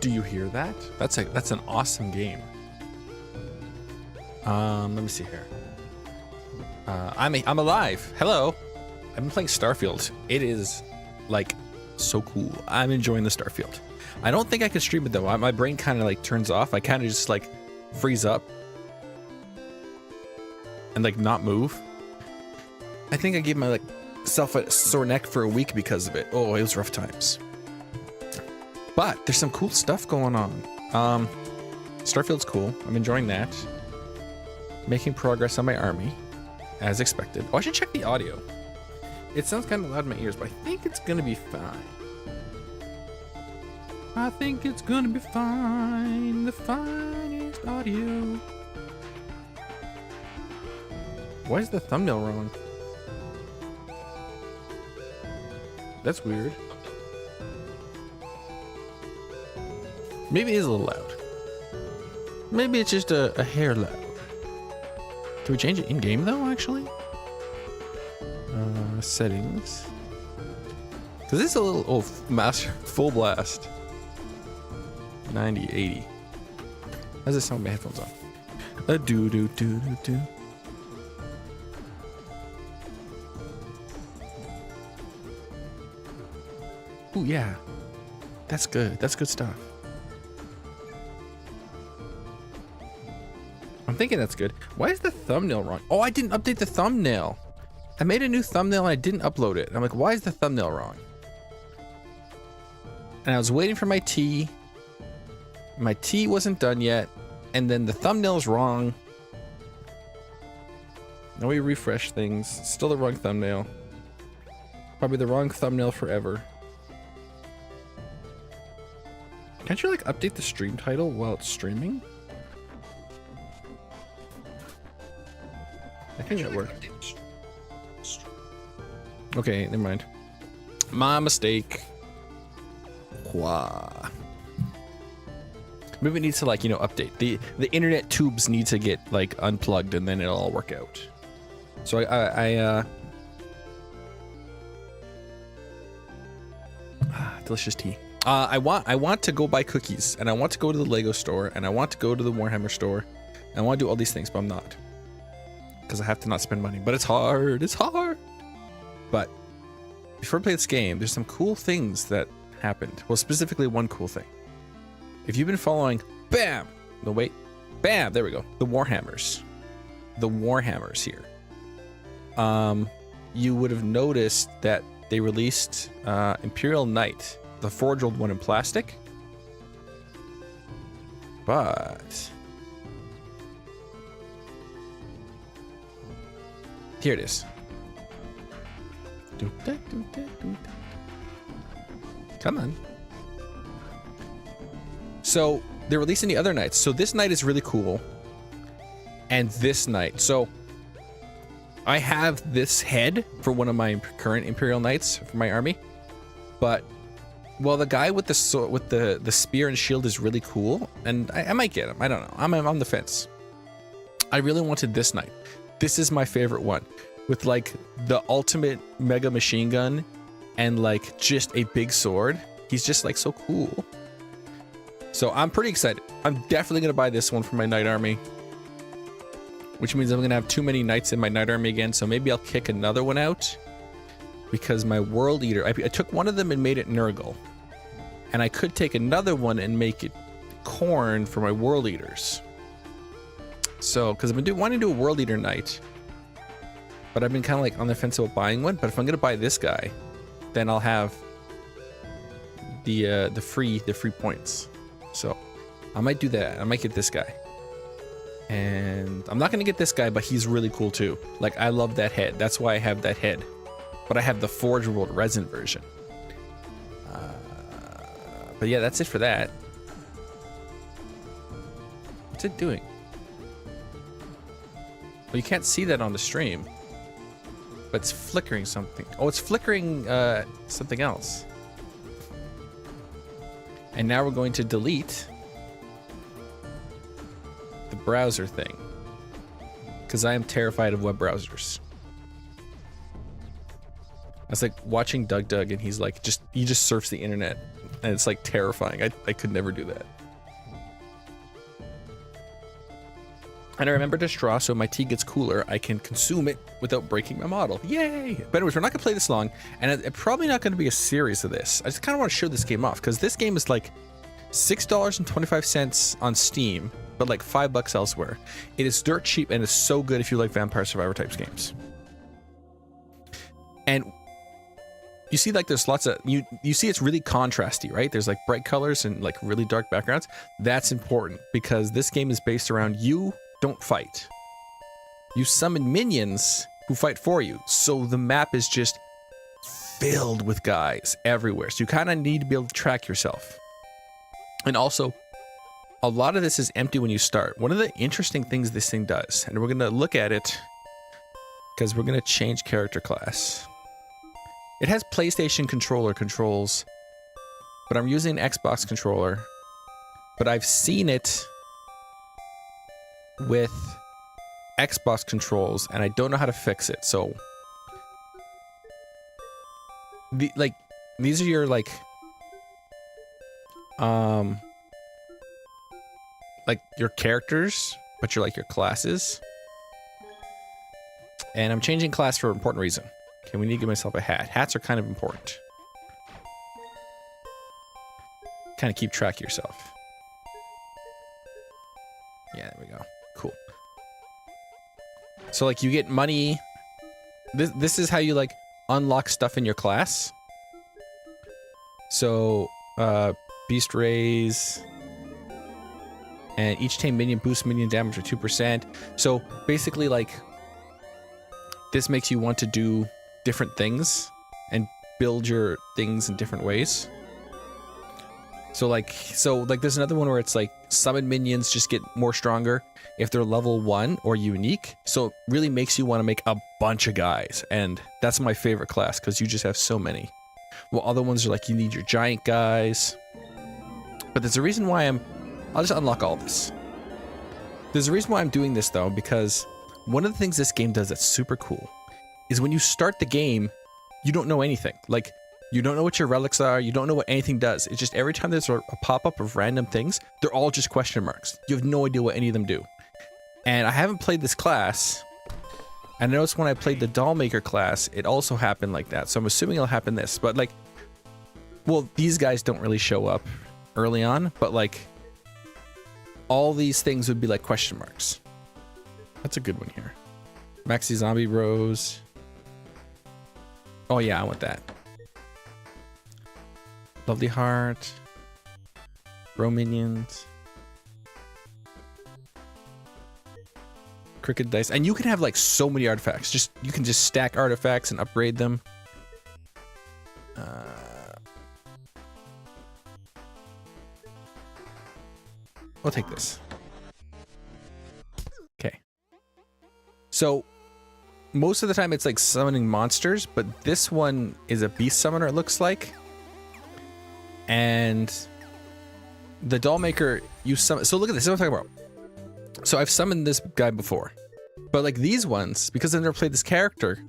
Do you hear that? That's an awesome game. Let me see here. I'm alive. Hello. I've been playing Starfield. It is like so cool. I'm enjoying the Starfield. I don't think I can stream it though. My brain kind of like turns off. I kind of just like freeze up and like not move. I think I gave my like self a sore neck for a week because of it. Oh, it was rough times. But there's some cool stuff going on. Starfield's cool. I'm enjoying that. Making progress on my army, as expected. Oh, I should check the audio. It sounds kind of loud in my ears, but I think it's gonna be fine. I think it's gonna be fine. The finest audio. Why is the thumbnail wrong? That's weird. Maybe it is a little loud. Maybe it's just a hair loud. Can we change it in game though, actually? Settings. Cause this is a little, oh, master, full blast. 90, 80. How's this sound with my headphones on? A do do do do do. Ooh, yeah. That's good. That's good stuff. I'm thinking that's good. Why is the thumbnail wrong? Oh, I didn't update the thumbnail. I made a new thumbnail and I didn't upload it. I'm like, why is the thumbnail wrong? And I was waiting for my tea. My tea wasn't done yet. And then the thumbnail's wrong. Now we refresh things. Still the wrong thumbnail. Probably the wrong thumbnail forever. Can't you like update the stream title while it's streaming? I think that worked. Okay, never mind. My mistake. Wah. Maybe it needs to like, you know, update. The internet tubes need to get like unplugged and then it'll all work out. So delicious tea. I want to go buy cookies and I want to go to the Lego store and I want to go to the Warhammer store. And I want to do all these things, but I'm not. Because I have to not spend money. But it's hard. It's hard. But before I play this game, there's some cool things that happened. Well, specifically one cool thing. If you've been following, bam! No, wait. Bam! There we go. The Warhammers. The Warhammers here. You would have noticed that they released Imperial Knight, the forge old one in plastic. But here it is. Come on. So they're releasing the other knights. So this knight is really cool. And this knight. So I have this head for one of my current Imperial Knights for my army. But well, the guy with the sword, with the spear and shield is really cool. And I might get him. I don't know. I'm on the fence. I really wanted this knight. This is my favorite one. With like the ultimate mega machine gun and like just a big sword. He's just like so cool. So I'm pretty excited. I'm definitely going to buy this one for my knight army. Which means I'm going to have too many knights in my knight army again. So maybe I'll kick another one out. Because my world eater, I took one of them and made it Nurgle. And I could take another one and make it corn for my world eaters. So, because I've been wanting to do a world eater knight. But I've been kind of like on the fence about buying one. But if I'm going to buy this guy, then I'll have the free points. So I might do that. I might get this guy. And I'm not going to get this guy, but he's really cool too. Like, I love that head. That's why I have that head. But I have the Forge World resin version. But yeah, that's it for that. What's it doing? Well, you can't see that on the stream. But it's flickering something. Oh, it's flickering something else. And now we're going to delete the browser thing. Because I am terrified of web browsers. I was like watching Doug and he's like, he just surfs the internet And it's like terrifying. I could never do that. And I remember to straw, so my tea gets cooler, I can consume it without breaking my model. Yay! But anyways, we're not gonna play this long, and it's probably not gonna be a series of this. I just kind of want to show this game off, because this game is like $6.25 on Steam, but like $5 elsewhere. It is dirt cheap, and it's so good if you like Vampire Survivor types games. And you see, like, there's lots of, you see it's really contrasty, right? There's like bright colors and like really dark backgrounds. That's important, because this game is based around you don't fight. You summon minions who fight for you. So the map is just filled with guys everywhere. So you kind of need to be able to track yourself. And also, a lot of this is empty when you start. One of the interesting things this thing does, and we're going to look at it because we're going to change character class. It has PlayStation controller controls, but I'm using an Xbox controller. But I've seen it with Xbox controls, and I don't know how to fix it. So, these are your like your characters, but you're like your classes. And I'm changing class for an important reason. Okay, we need to give myself a hat. Hats are kind of important. Kind of keep track of yourself. Yeah, there we go. Cool. So like you get money. This is how you like unlock stuff in your class. So beast raise, and each tame minion boosts minion damage for 2%. So basically, like, this makes you want to do different things and build your things in different ways. So there's another one where it's like summon minions just get more stronger if they're level 1 or unique. So it really makes you want to make a bunch of guys, and that's my favorite class because you just have so many. Well, other ones are like you need your giant guys. But there's a reason why I'll just unlock all this. There's a reason why I'm doing this though, because one of the things this game does that's super cool is when you start the game, you don't know anything. Like, you don't know what your relics are, you don't know what anything does. It's just every time there's a pop-up of random things, they're all just question marks. You have no idea what any of them do. And I haven't played this class. I noticed when I played the Dollmaker class, it also happened like that. So I'm assuming it'll happen this. But like, well, these guys don't really show up early on, but like, all these things would be like question marks. That's a good one here. Maxi Zombie Rose. Oh yeah, I want that. Lovely Heart. Bro Minions. Crooked Dice. And you can have like so many artifacts. You can just stack artifacts and upgrade them. We'll take this. Okay. So most of the time it's like summoning monsters, but this one is a beast summoner, it looks like. And the Dollmaker, you summon. So look at this. This is what I'm talking about. So I've summoned this guy before, but like these ones, because I've never played this character,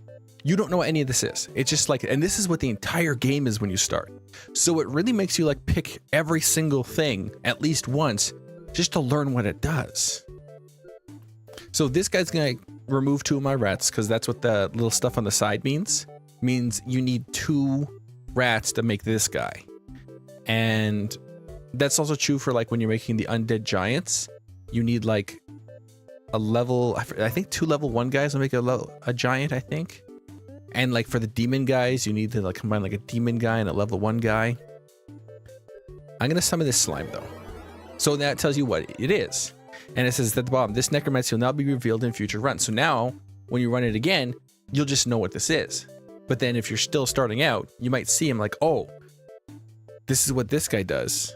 you don't know what any of this is. It's just like, and this is what the entire game is when you start. So it really makes you like pick every single thing at least once just to learn what it does. So this guy's gonna remove 2 of my rats because that's what the little stuff on the side means. Means you need 2 rats to make this guy. And that's also true for like when you're making the undead giants. You need like a level, I think 2 level 1 guys will make a giant, I think. And like for the demon guys, you need to like combine like a demon guy and a level 1 guy. I'm gonna summon this slime though. So that tells you what it is. And it says at the bottom, this necromancy will now be revealed in future runs. So now when you run it again, you'll just know what this is. But then if you're still starting out, you might see him like, oh, this is what this guy does.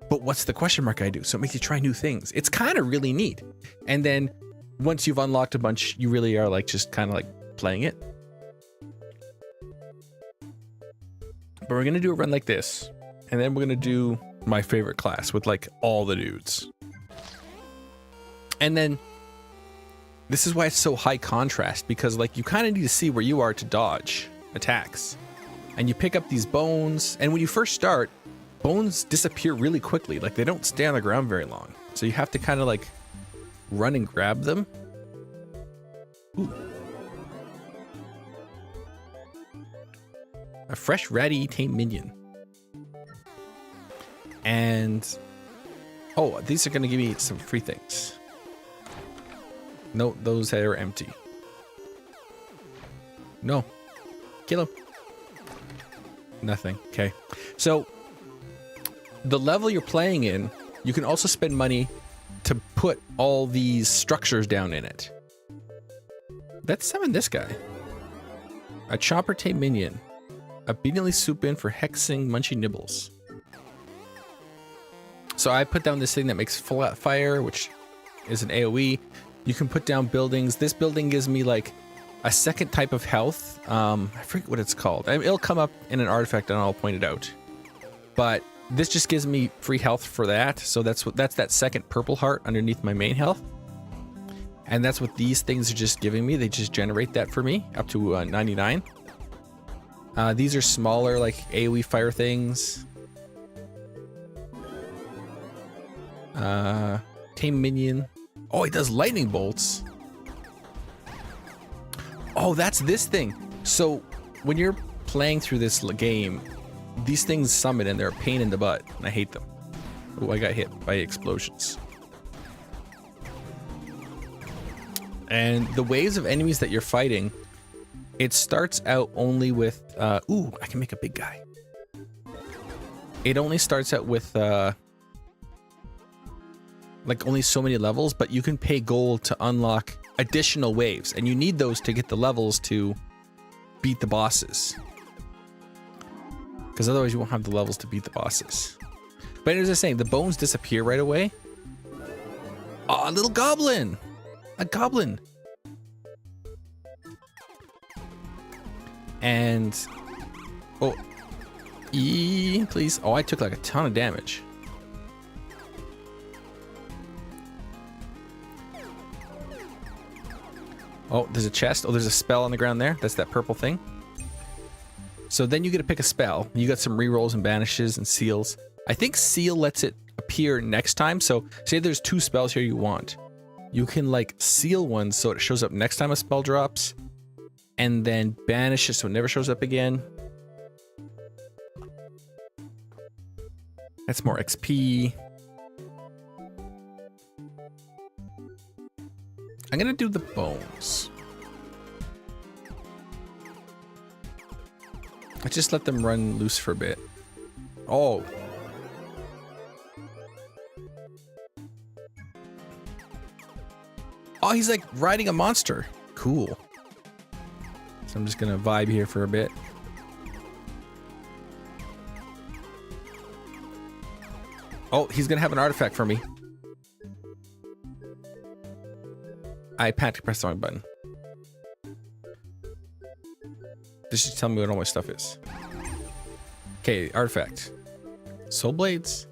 But what's the question mark I do? So it makes you try new things. It's kind of really neat. And then once you've unlocked a bunch, you really are like just kind of like playing it. But we're going to do a run like this. And then we're going to do my favorite class with like all the dudes. And then this is why it's so high contrast, because like you kind of need to see where you are to dodge attacks. And you pick up these bones. And when you first start, bones disappear really quickly. Like they don't stay on the ground very long. So you have to kind of like run and grab them. Ooh. A fresh ratty tame minion. And oh, these are going to give me some free things. No, those are empty. No. Kill him. Nothing. Okay. So the level you're playing in, you can also spend money to put all these structures down in it. Let's summon this guy. A chopper tame minion. Obediently swoop in for hexing munchy nibbles. So I put down this thing that makes flat fire, which is an AoE. You can put down buildings. This building gives me like a second type of health. I forget what it's called. It'll come up in an artifact and I'll point it out. But this just gives me free health for that. So that's that second purple heart underneath my main health. And that's what these things are just giving me. They just generate that for me up to 99. These are smaller like AoE fire things. Tame minion. Oh, he does lightning bolts. Oh, that's this thing. So when you're playing through this game, these things summon and they're a pain in the butt. And I hate them. Oh, I got hit by explosions. And the waves of enemies that you're fighting, it starts out only with, ooh, I can make a big guy. It only starts out with, like only so many levels, but you can pay gold to unlock additional waves, and you need those to get the levels to beat the bosses. Because otherwise you won't have the levels to beat the bosses. But as I was saying, the bones disappear right away. Oh, a little goblin! A goblin! And... oh. Please. Oh, I took like a ton of damage. Oh, there's a chest. Oh, there's a spell on the ground there. That's that purple thing. So then you get to pick a spell. You got some rerolls and banishes and seals. I think seal lets it appear next time. So say there's 2 spells here you want. You can like seal one so it shows up next time a spell drops. And then banish it so it never shows up again. That's more XP. I'm gonna do the bones. I just let them run loose for a bit. Oh. Oh, he's like riding a monster. Cool. So I'm just gonna vibe here for a bit. Oh, he's gonna have an artifact for me. I panicked to press the wrong button. This should tell me what all my stuff is. Okay, artifact. Soul blades.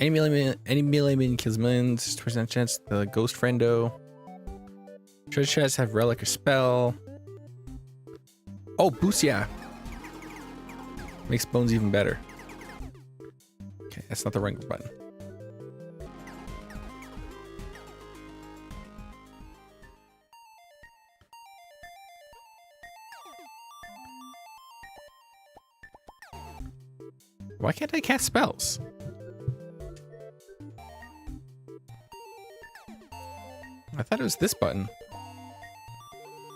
Any melee minion kills millions. 20% chance. The ghost friendo. Treasure chests have relic or spell. Oh, boost, yeah. Makes bones even better. Okay, that's not the right button. Why can't I cast spells? I thought it was this button.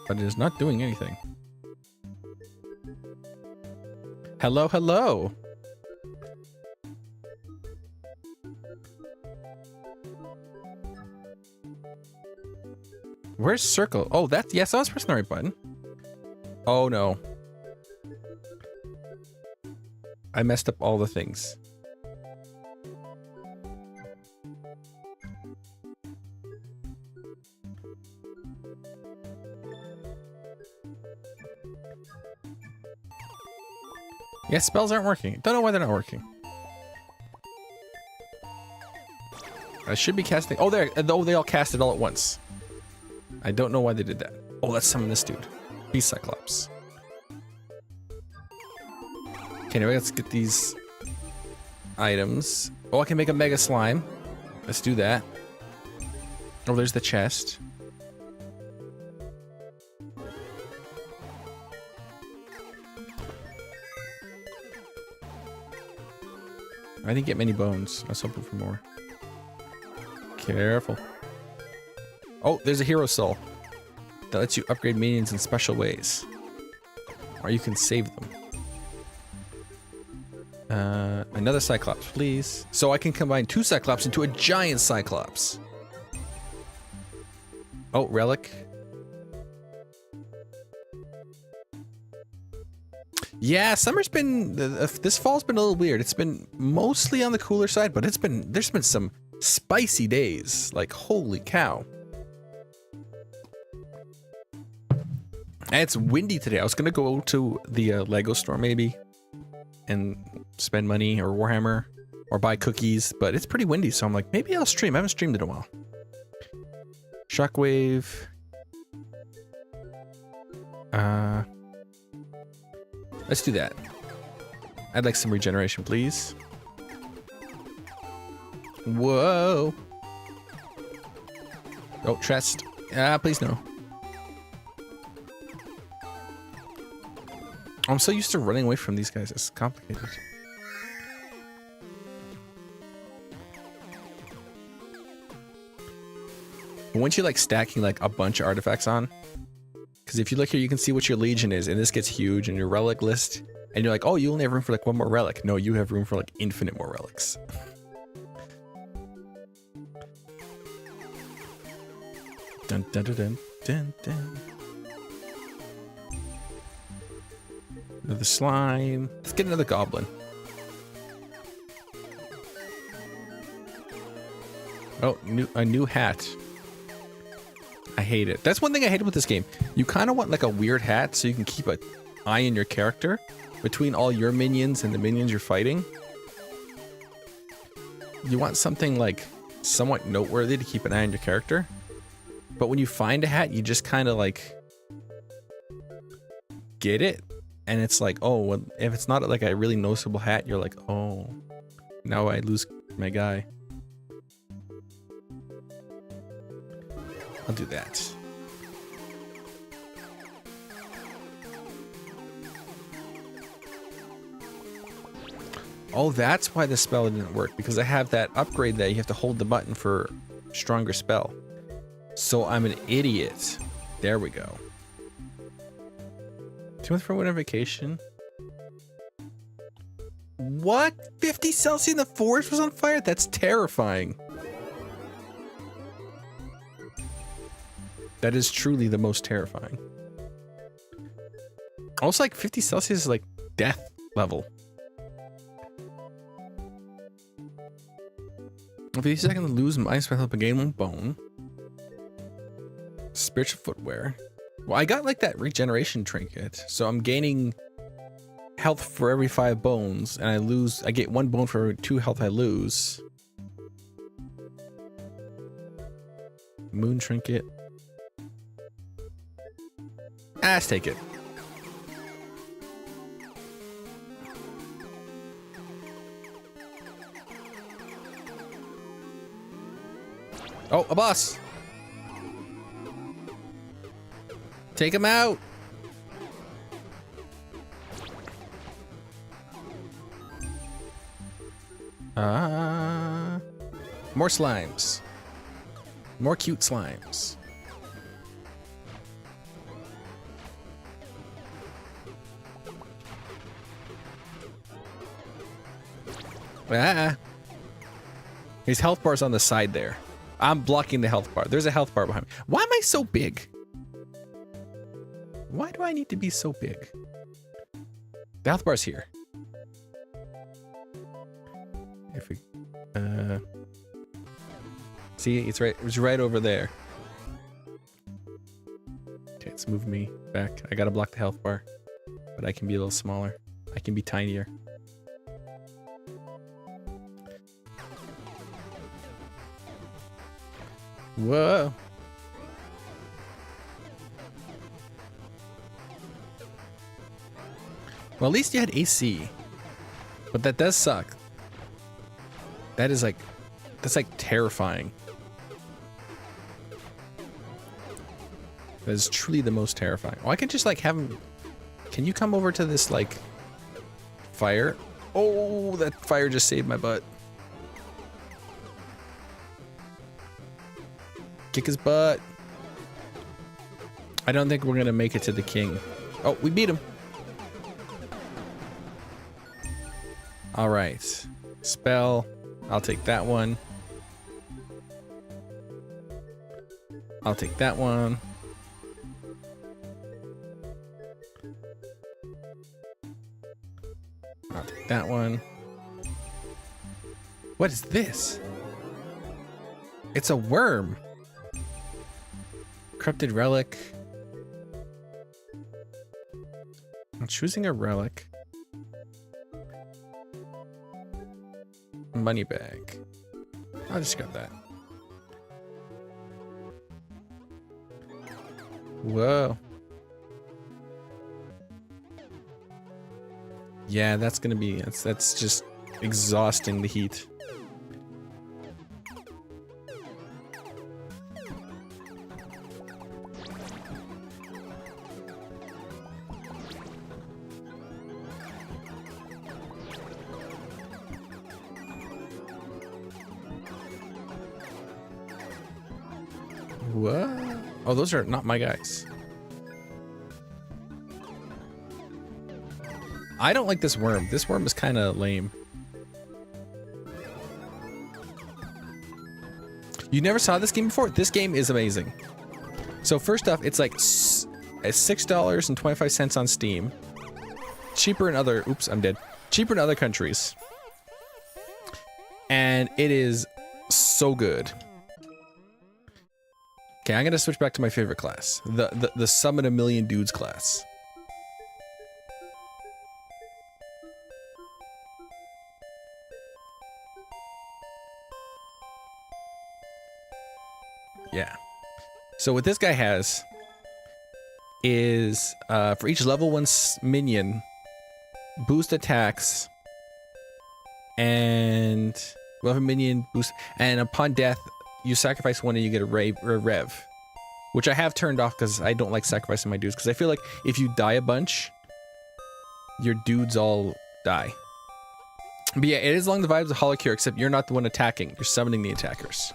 But it is not doing anything. Hello, hello! Where's circle? Oh, that's... yes, I was pressing the right button. Oh, no. I messed up all the things. Yeah, spells aren't working. Don't know why they're not working. I should be casting... oh, there. Oh, they all cast it all at once. I don't know why they did that. Oh, let's summon this dude. Beast Cyclops. Okay, anyway, let's get these items. Oh, I can make a mega slime. Let's do that. Oh, there's the chest. I didn't get many bones. I was hoping for more. Careful. Oh, there's a hero soul that lets you upgrade minions in special ways. Or you can save them. Another Cyclops, please. So I can combine 2 Cyclops into a giant Cyclops. Oh, relic. Yeah, summer's been, this fall's been a little weird. It's been mostly on the cooler side, but there's been some spicy days. Like, holy cow. And it's windy today. I was gonna go to the Lego store maybe and spend money or Warhammer or buy cookies, but it's pretty windy, so I'm like, maybe I'll stream. I haven't streamed in a while. Shockwave. Let's do that. I'd like some regeneration, please. Whoa. Oh, chest. Ah, please no. I'm so used to running away from these guys. It's complicated. But once you like stacking like a bunch of artifacts on, because if you look here, you can see what your legion is, and this gets huge, and your relic list, and you're like, oh, you only have room for like 1 more relic. No, you have room for like infinite more relics. Dun dun dun dun dun dun. Another slime. Let's get another goblin. Oh, a new hat. I hate it. That's one thing I hated with this game. You kind of want like a weird hat so you can keep an eye on your character between all your minions and the minions you're fighting. You want something like somewhat noteworthy to keep an eye on your character. But when you find a hat, you just kind of like get it. And it's like, oh, well, if it's not like a really noticeable hat, you're like, oh, now I lose my guy. I'll do that. Oh, that's why the spell didn't work, because I have that upgrade that you have to hold the button for stronger spell. So I'm an idiot. There we go. 2 months for winter vacation. What? 50 Celsius and the forest was on fire? That's terrifying. That is truly the most terrifying. Also, like 50 Celsius is like death level. 50 seconds to lose my spell up and gain 1 bone. Spiritual footwear. Well, I got like that regeneration trinket, so I'm gaining health for every 5 bones, and I get 1 bone for every 2 health I lose. Moon trinket. Ah, let's take it. Oh, a boss. Take him out. More slimes. More cute slimes. His health bar's on the side there. I'm blocking the health bar. There's a health bar behind me. Why am I so big? Why do I need to be so big? The health bar's here. If we, see, it's right over there. Okay, let's move me back. I gotta block the health bar, but I can be a little smaller. I can be tinier. Whoa. Well, at least you had AC. But that does suck. That is like, that's like terrifying. That is truly the most terrifying. Oh, I can just like have him. Can you come over to this like fire? Oh, that fire just saved my butt. Kick his butt. I don't think we're gonna make it to the king. Oh, we beat him. All right. Spell. I'll take that one. I'll take that one. I'll take that one. What is this? It's a worm. Corrupted relic. I'm choosing a relic. Money bag. I'll just grab that. Whoa. Yeah, that's gonna be, that's just exhausting, the heat. What? Oh, those are not my guys. I don't like this worm. This worm is kind of lame. You never saw this game before? This game is amazing. So first off, it's like $6.25 on Steam. Cheaper in other, oops, I'm dead. Cheaper in other countries. And it is so good. Okay, I'm gonna switch back to my favorite class. The Summon a Million Dudes class. Yeah. So what this guy has is for each level 1 minion, boost attacks, and level minion boost, and upon death, you sacrifice one and you get a rev, which I have turned off because I don't like sacrificing my dudes, because I feel like if you die a bunch, your dudes all die. But yeah, it is along the vibes of Holocure, except you're not the one attacking, you're summoning the attackers.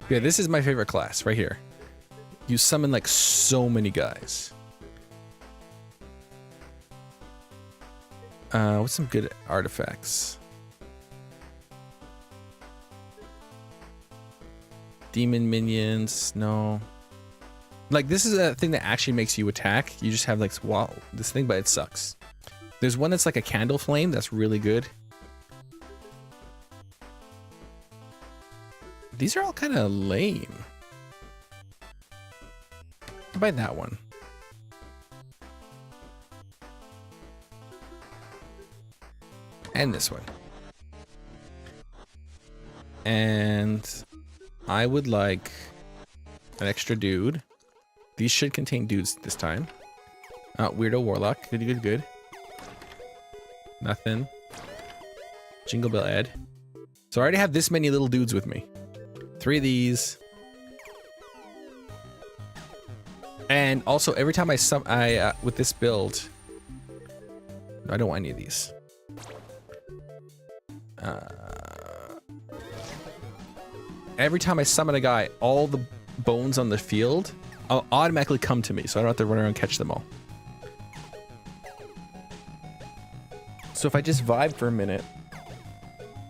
Yeah, this is my favorite class right here. You summon like so many guys. What's some good artifacts? Demon minions, no. Like, this is a thing that actually makes you attack. You just have like, wow, this thing, but it sucks. There's one that's like a candle flame, that's really good. These are all kind of lame. I'll buy that one. And this one. And I would like an extra dude. These should contain dudes this time. Weirdo Warlock. Good, good, good. Nothing. Jingle Bell Ed. So I already have this many little dudes with me. 3 of these. And also, every time I with this build, I don't want any of these. Every time I summon a guy, all the bones on the field will automatically come to me, so I don't have to run around and catch them all. So if I just vibe for a minute,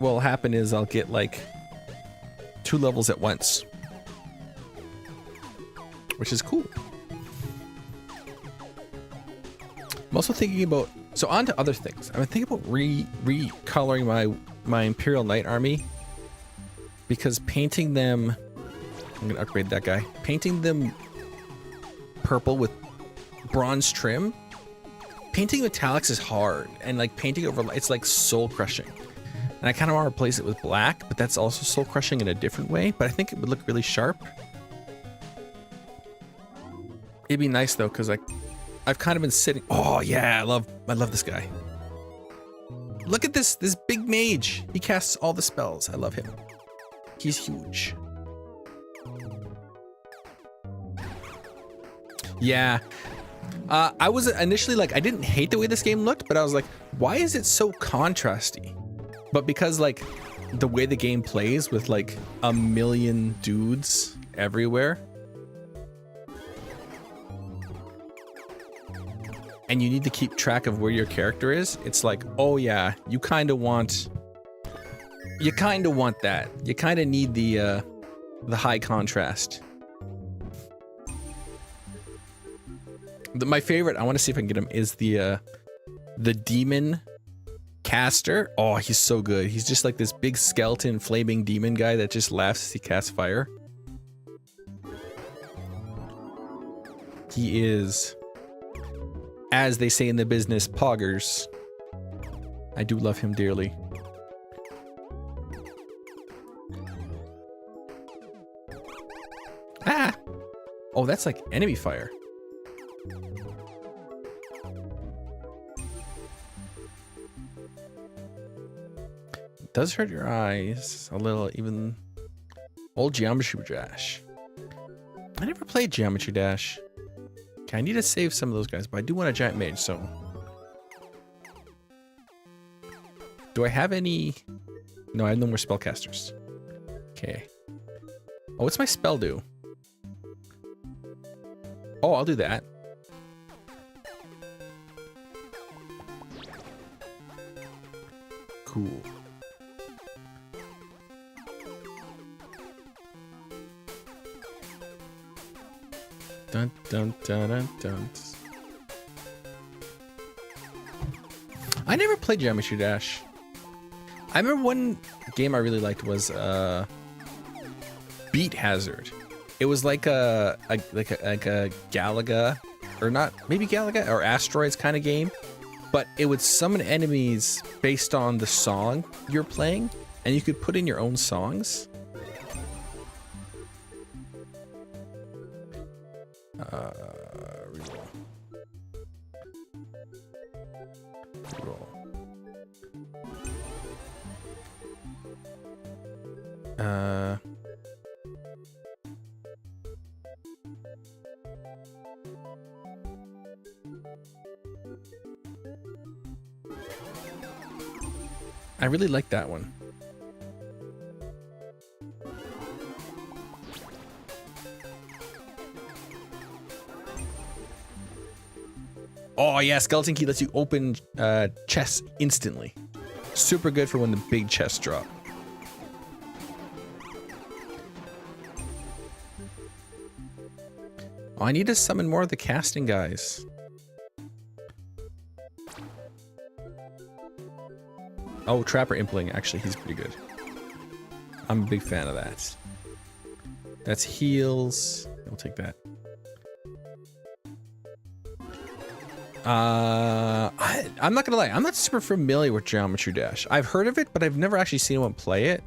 what'll happen is I'll get like 2 levels at once, which is cool. I'm also thinking about, so on to other things. I'm thinking about recoloring my Imperial Knight army, because painting them, I'm gonna upgrade that guy. Painting them purple with bronze trim, painting metallics is hard, and like painting over, it's like soul crushing. And I kind of want to replace it with black, but that's also soul crushing in a different way. But I think it would look really sharp. It'd be nice though, because like I've kind of been sitting. Oh yeah, I love this guy. Look at this big mage. He casts all the spells. I love him. He's huge. Yeah. I was initially like, I didn't hate the way this game looked, but I was like, why is it so contrasty? But because like the way the game plays with like a million dudes everywhere, and you need to keep track of where your character is, it's like, oh yeah, you kind of want that. You kind of need the high contrast. My favorite, I want to see if I can get him, is the demon caster. Oh, he's so good. He's just like this big skeleton flaming demon guy that just laughs as he casts fire. He is, as they say in the business, poggers. I do love him dearly. Ah! Oh, that's like enemy fire. Does hurt your eyes a little, even. Old Geometry Dash. I never played Geometry Dash. Okay, I need to save some of those guys, but I do want a giant mage, so. Do I have any? No, I have no more spellcasters. Okay. Oh, what's my spell do? Oh, I'll do that. Cool. Dun dun dun dun dun. I never played Geometry Dash. I remember one game I really liked was Beat Hazard. It was like a Galaga, or not, maybe Galaga or Asteroids kind of game, but it would summon enemies based on the song you're playing, and you could put in your own songs. Reroll. I really like that one. Oh yeah, Skeleton Key lets you open chests instantly. Super good for when the big chests drop. Oh, I need to summon more of the casting guys. Oh, Trapper Impling, actually, he's pretty good. I'm a big fan of that. That's heals. We'll take that. I'm not gonna lie, I'm not super familiar with Geometry Dash. I've heard of it, but I've never actually seen anyone play it.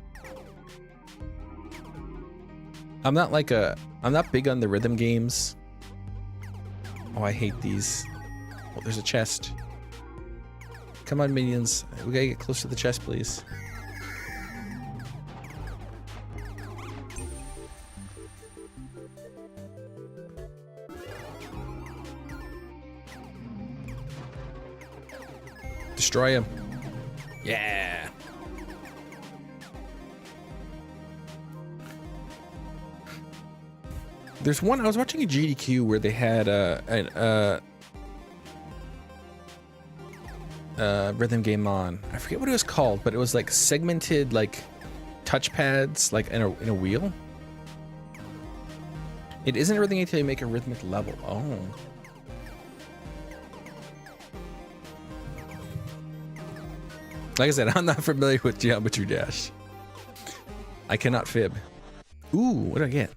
I'm not big on the rhythm games. Oh, I hate these. Oh, there's a chest. Come on, minions. We gotta get close to the chest, please. Destroy him. Yeah. There's one, I was watching a GDQ where they had a rhythm game on. I forget what it was called, but it was like segmented like touchpads like in a wheel. It isn't a rhythm until you make a rhythmic level. Oh. Like I said, I'm not familiar with Geometry Dash. I cannot fib. Ooh, what do I get?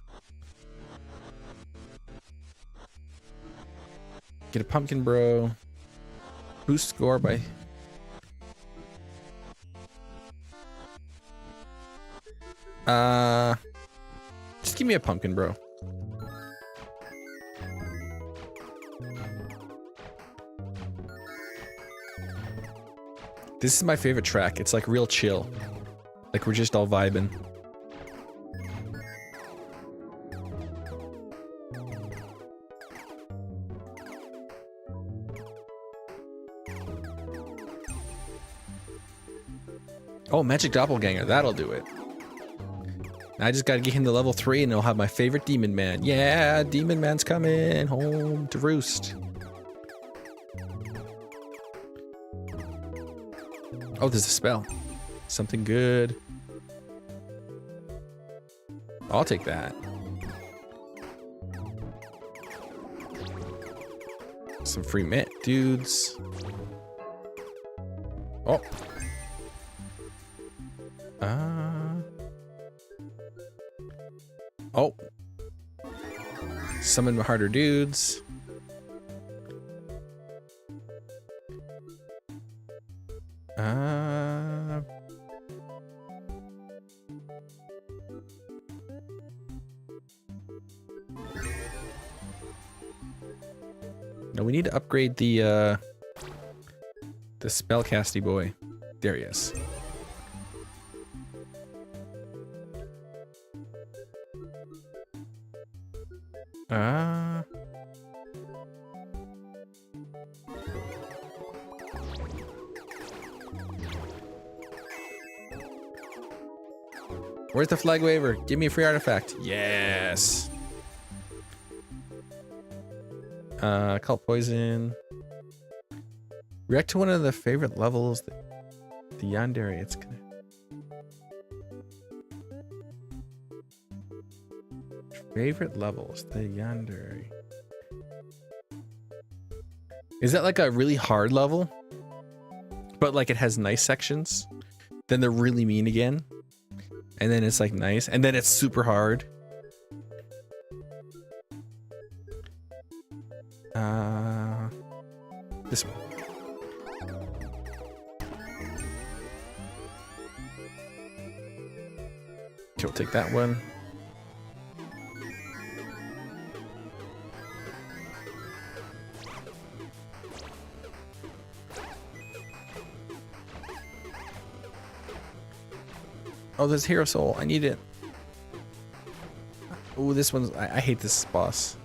Get a pumpkin bro. Boost score by... Just give me a pumpkin bro. This is my favorite track. It's like real chill. Like we're just all vibing. Oh, Magic Doppelganger. That'll do it. I just gotta get him to level 3 and I'll have my favorite Demon Man. Yeah, Demon Man's coming home to roost. Oh, there's a spell. Something good. I'll take that. Some free mint dudes. Oh. Oh. Summon harder dudes. No, we need to upgrade the spellcasty boy. There he is. Where's the flag waver? Give me a free artifact. Yes. Cult poison. React to one of the favorite levels. The yandere. It's gonna. Favorite levels. The yandere. Is that like a really hard level? But like it has nice sections. Then they're really mean again. And then it's like nice. And then it's super hard. This one. Okay, we'll take that one. Oh, there's Hero Soul. I need it. Oh, this one's... I hate this boss.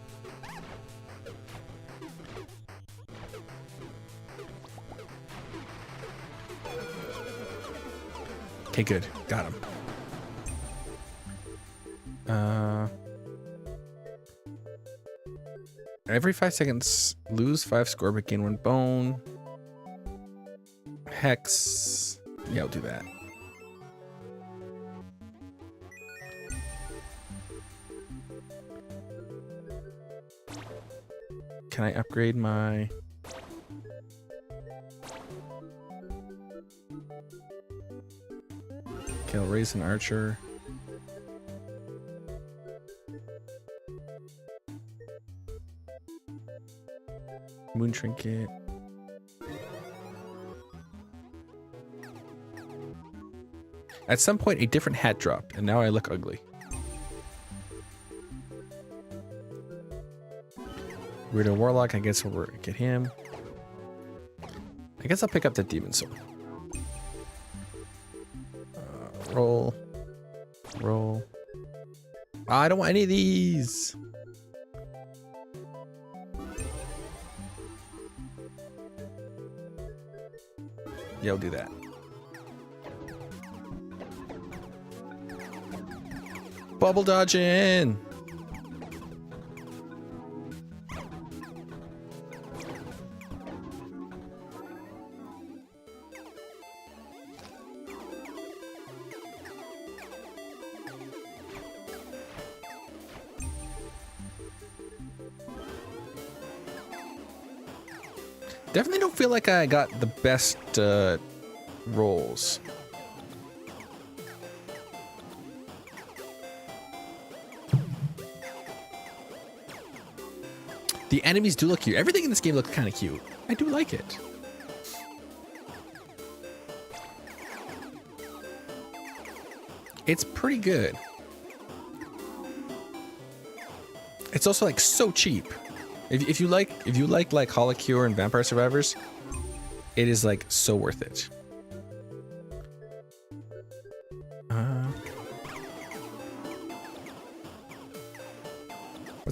Okay, good. Got him. Every 5 seconds, lose 5 score but gain 1 bone. Hex. Yeah, I'll do that. Can I upgrade my... Okay, I'll raise an archer. Moon trinket. At some point, a different hat dropped, and now I look ugly. Weirdo Warlock, I guess we'll get him. I guess I'll pick up that Demon Soul. Roll. Roll. Oh, I don't want any of these. Yeah, I'll do that. Bubble dodging. Definitely don't feel like I got the best rolls. The enemies do look cute. Everything in this game looks kind of cute. I do like it. It's pretty good. It's also like so cheap. If you like Holocure and Vampire Survivors, it is like so worth it.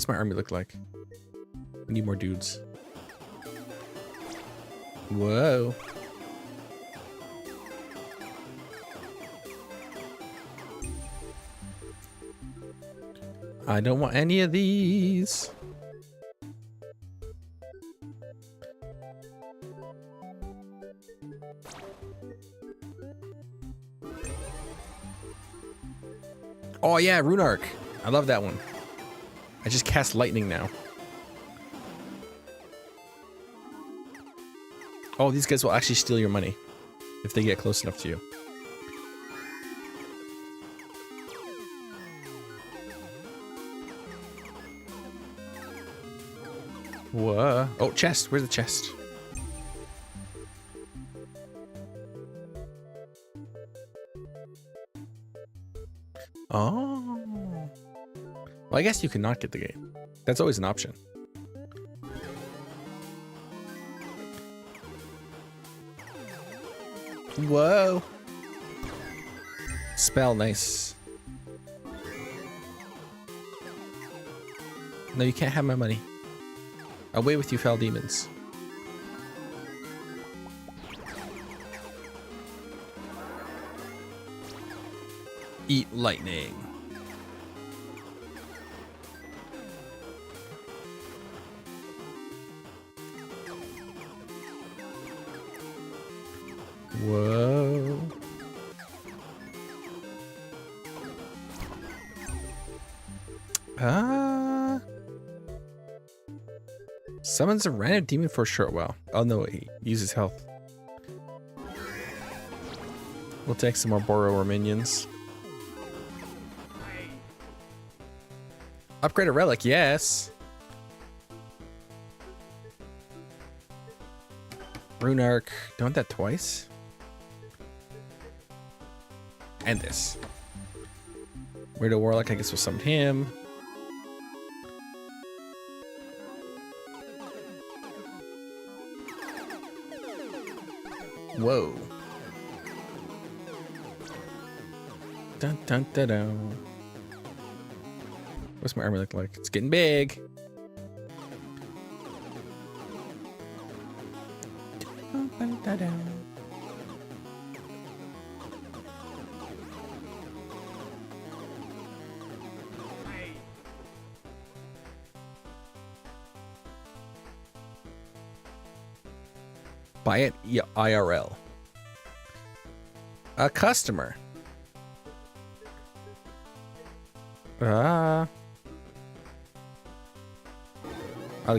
What's my army look like? We need more dudes. Whoa. I don't want any of these. Oh yeah, Rune Arc. I love that one. I just cast lightning now. Oh, these guys will actually steal your money if they get close enough to you. Whoa. Oh, chest. Where's the chest? Oh. Well, I guess you cannot get the game. That's always an option. Whoa. Spell, nice. No, you can't have my money. Away with you, foul demons. Eat lightning. Whoa. Summons a random demon for a short while. Oh no, he uses health. We'll take some more Boneraiser Minions. Upgrade a relic, yes. Rune Arc. Don't want that twice. And this. Weirdo Warlock, I guess we'll summon him. Whoa. Dun dun dun dun. What's my armor look like? It's getting big. Dun, dun, dun, dun. Buy it IRL. A customer. I'll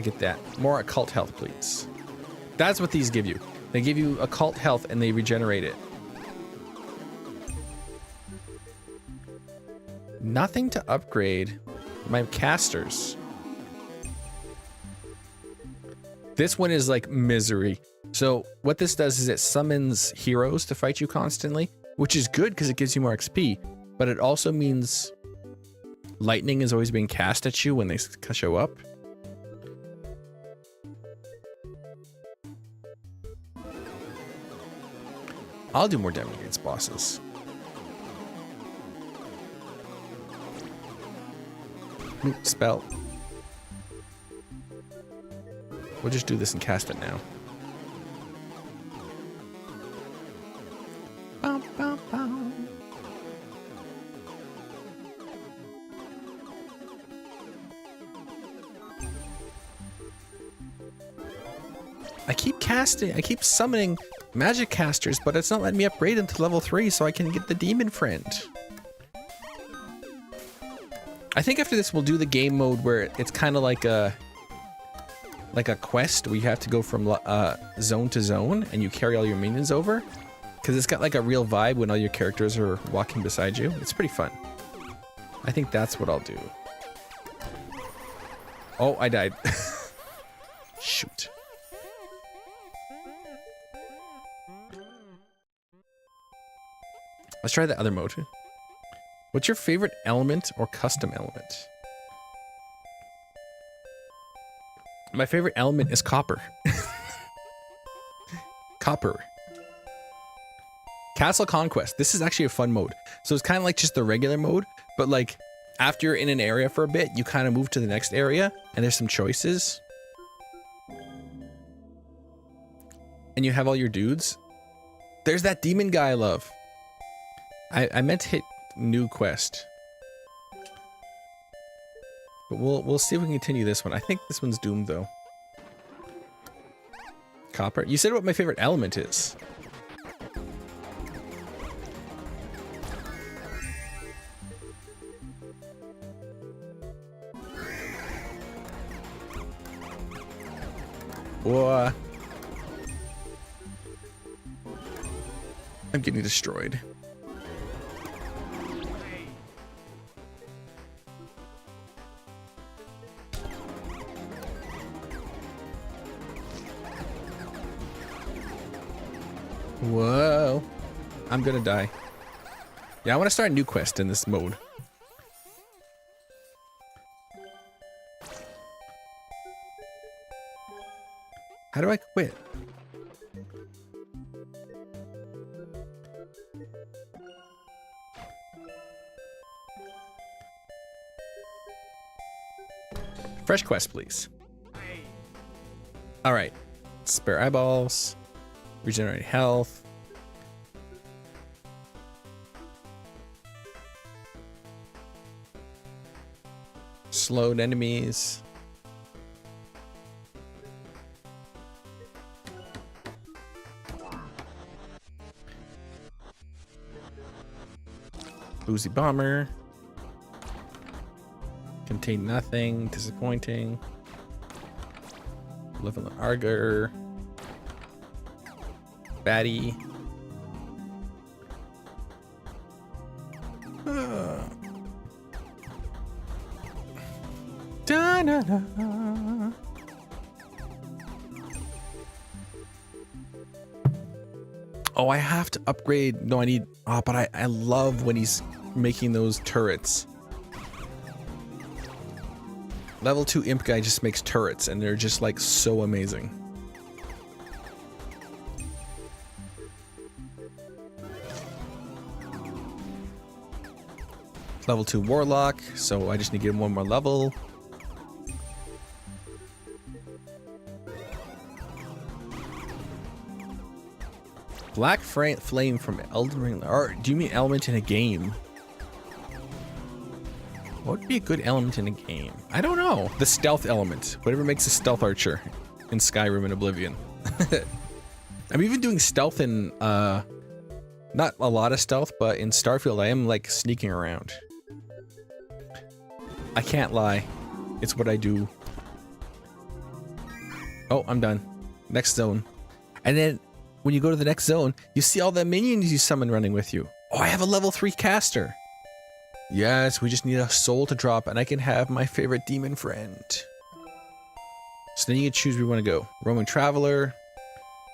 get that. More occult health, please. That's what these give you. They give you occult health and they regenerate it. Nothing to upgrade my casters. This one is like misery. So what this does is it summons heroes to fight you constantly, which is good because it gives you more XP, but it also means lightning is always being cast at you when they show up. I'll do more damage against bosses. Spell. We'll just do this and cast it now. Bum, bum, bum. I keep summoning magic casters, but it's not letting me upgrade them to level 3 so I can get the demon friend. I think after this we'll do the game mode where it's kind of like a quest where you have to go from zone to zone and you carry all your minions over, because it's got like a real vibe when all your characters are walking beside you. It's pretty fun. I think that's what I'll do. Oh, I died. Shoot. Let's try the other mode. What's your favorite element or custom element? My favorite element is copper. Copper. Castle Conquest. This is actually a fun mode. So it's kind of like just the regular mode, but like after you're in an area for a bit, you kind of move to the next area, and there's some choices. And you have all your dudes. There's that demon guy I love. I meant to hit new quest. But we'll see if we can continue this one. I think this one's doomed though. Copper. You said what my favorite element is. Whoa. I'm getting destroyed. Whoa. I'm gonna die. Yeah, I want to start a new quest in this mode. How do I quit? Fresh quest, please. All right. Spare eyeballs. Regenerate health. Slowed enemies. Boozy bomber. Contain nothing. Disappointing. Level Arger. Baddie. Da-na-na. Oh, I have to upgrade. No, I need. Oh, but I love when he's making those turrets. Level 2 imp guy just makes turrets, and they're just like so amazing. Level 2 warlock, so I just need to get him one more level. Black flame from Elden Ring. Or do you mean element in a game? What would be a good element in a game? I don't know. The stealth element. Whatever makes a stealth archer in Skyrim and Oblivion. I'm even doing stealth in, not a lot of stealth, but in Starfield I am like sneaking around. I can't lie. It's what I do. Oh, I'm done. Next zone. And then when you go to the next zone, you see all the minions you summon running with you. Oh, I have a level 3 caster. Yes, we just need a soul to drop and I can have my favorite demon friend. So then you can choose where you want to go. Roman Traveler,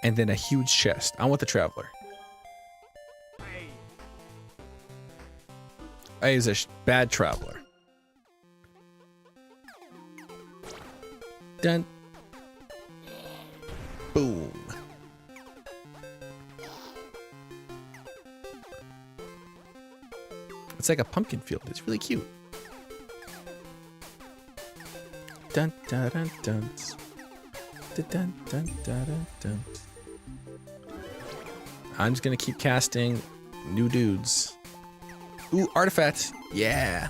and then a huge chest. I want the Traveler. I use a bad Traveler. Done. Boom. It's like a pumpkin field. It's really cute. Dun dun dun dun. Dun dun dun dun dun. I'm just gonna keep casting new dudes. Ooh, artifact. Yeah.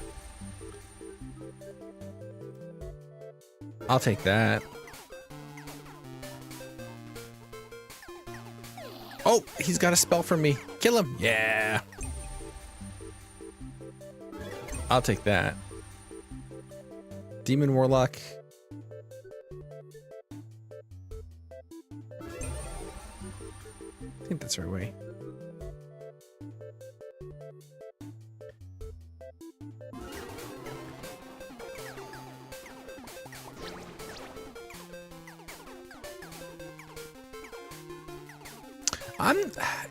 I'll take that. Oh, he's got a spell for me. Kill him. Yeah. I'll take that. Demon Warlock. I think that's the right way.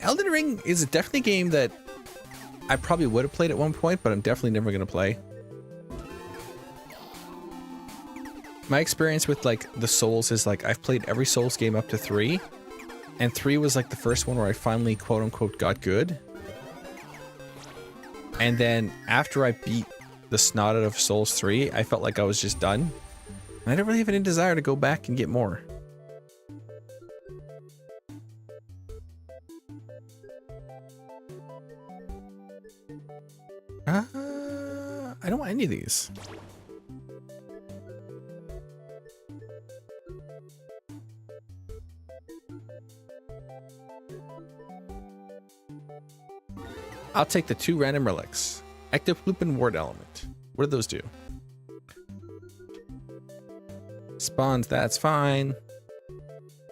Elden Ring is definitely a game that I probably would have played at one point, but I'm definitely never going to play. My experience with like the Souls is like I've played every Souls game up to 3, and 3 was like the first one where I finally quote unquote got good. And then after I beat the snot out of Souls 3, I felt like I was just done. And I don't really have any desire to go back and get more. I don't want any of these. I'll take the 2 random relics. Active loop and ward element. What do those do? Spawns, that's fine.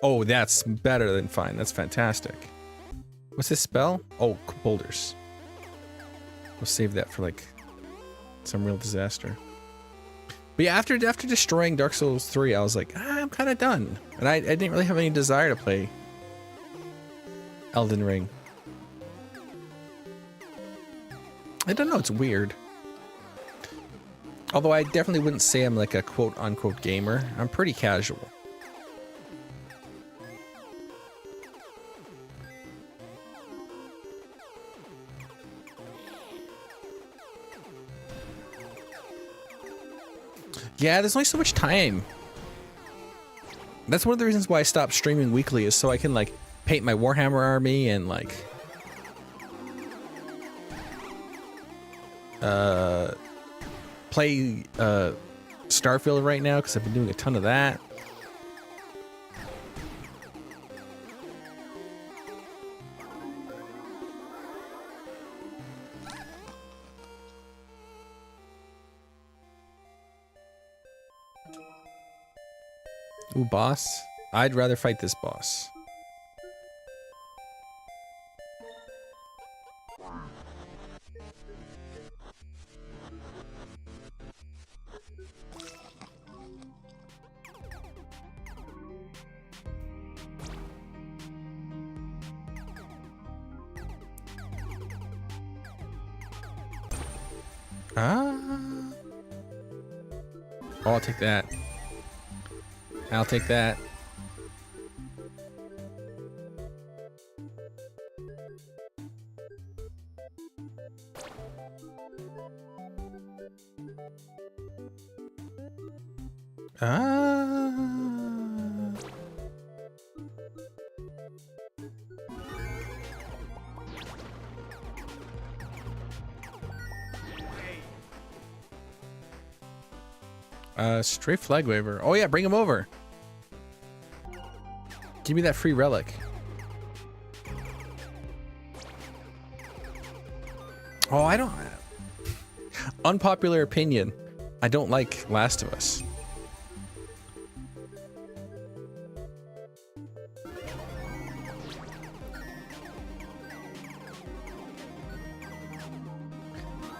Oh, that's better than fine. That's fantastic. What's this spell? Oh, boulders. We'll save that for like some real disaster. But yeah, after destroying Dark Souls 3, I was like, I'm kind of done. And I didn't really have any desire to play Elden Ring. I don't know, it's weird. Although I definitely wouldn't say I'm like a quote-unquote gamer. I'm pretty casual. Yeah, there's only so much time. That's one of the reasons why I stopped streaming weekly, is so I can like paint my Warhammer army and like play Starfield right now, because I've been doing a ton of that. Ooh, boss. I'd rather fight this boss. Oh, I'll take that. I'll take that. Stray flag waver. Oh yeah, bring him over. Give me that free relic. Oh, I don't... Unpopular opinion. I don't like Last of Us.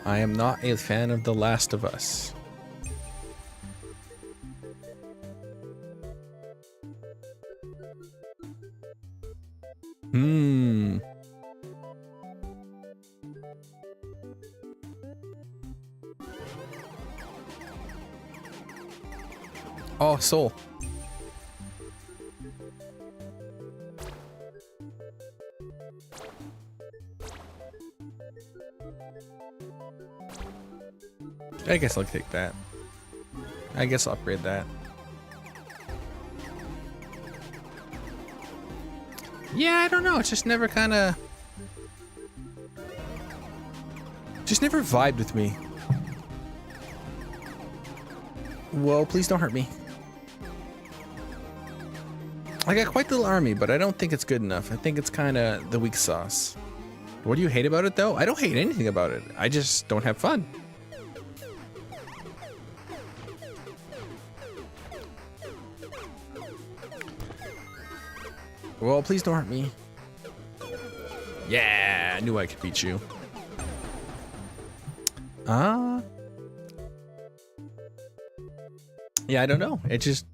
I am not a fan of The Last of Us. Oh, soul. I guess I'll take that. I guess I'll upgrade that. Yeah, I don't know. It's just never kind of... just never vibed with me. Whoa, please don't hurt me. I got quite the little army, but I don't think it's good enough. I think it's kind of the weak sauce. What do you hate about it, though? I don't hate anything about it. I just don't have fun. Well, please don't hurt me. Yeah, I knew I could beat you. Yeah, I don't know. It just...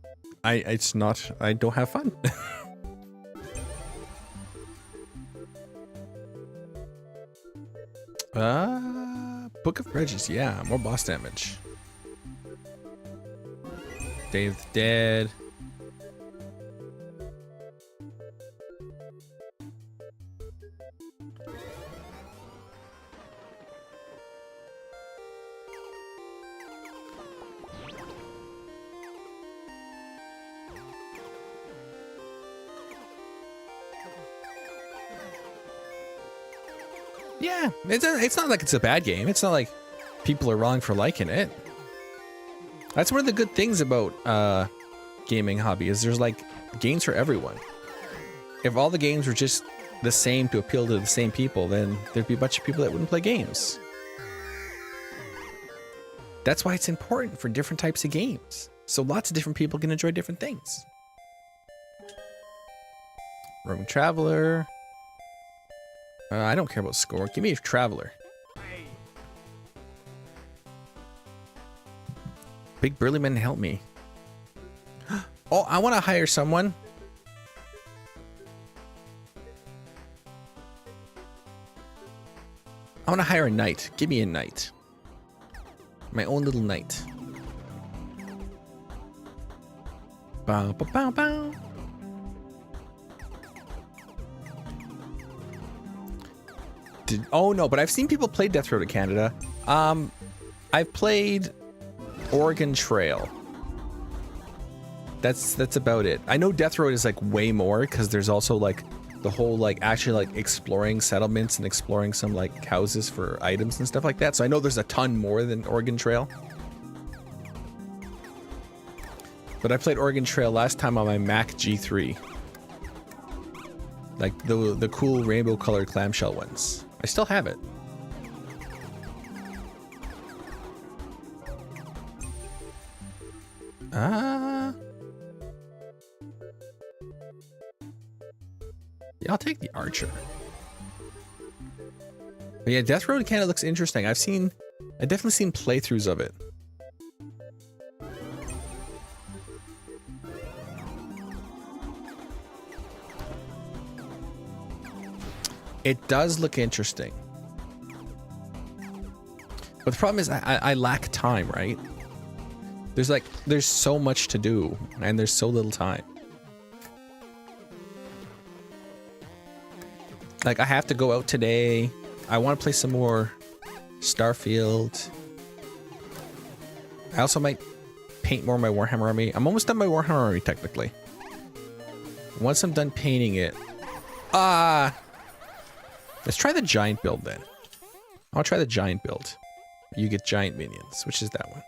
it's not... I don't have fun. Book of Grudges. Yeah, more boss damage. Day of the Dead. Yeah, it's not like it's a bad game. It's not like people are wrong for liking it. That's one of the good things about gaming hobby is there's like games for everyone. If all the games were just the same to appeal to the same people, then there'd be a bunch of people that wouldn't play games. That's why it's important for different types of games. So lots of different people can enjoy different things. Roaming Traveler. I don't care about score. Give me a Traveler. Big burly men, help me. Oh, I want to hire someone. I want to hire a knight. Give me a knight. My own little knight. Bow, bow, bow, bow. Oh no, but I've seen people play Death Road to Canada. I've played Oregon Trail. That's about it. I know Death Road is like way more because there's also like the whole like actually like exploring settlements and exploring some like houses for items and stuff like that. So I know there's a ton more than Oregon Trail. But I played Oregon Trail last time on my Mac G3. Like the cool rainbow colored clamshell ones. I still have it. Yeah, I'll take the Archer. But yeah, Death Road kind of looks interesting. I've definitely seen playthroughs of it. It does look interesting. But the problem is I lack time, right? There's so much to do and there's so little time. Like I have to go out today. I want to play some more Starfield. I also might paint more of my Warhammer army. I'm almost done my Warhammer army technically. Once I'm done painting it. Let's try the giant build then. I'll try the giant build. You get giant minions, which is that one.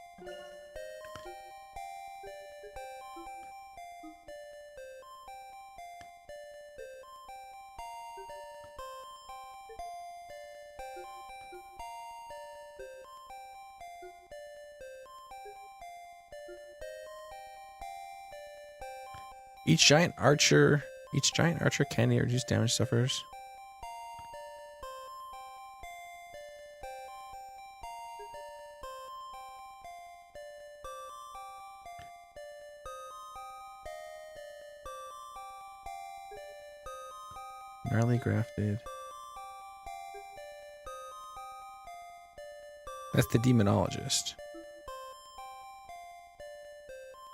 Each giant archer can reduce damage suffers. Gnarly grafted. That's the demonologist.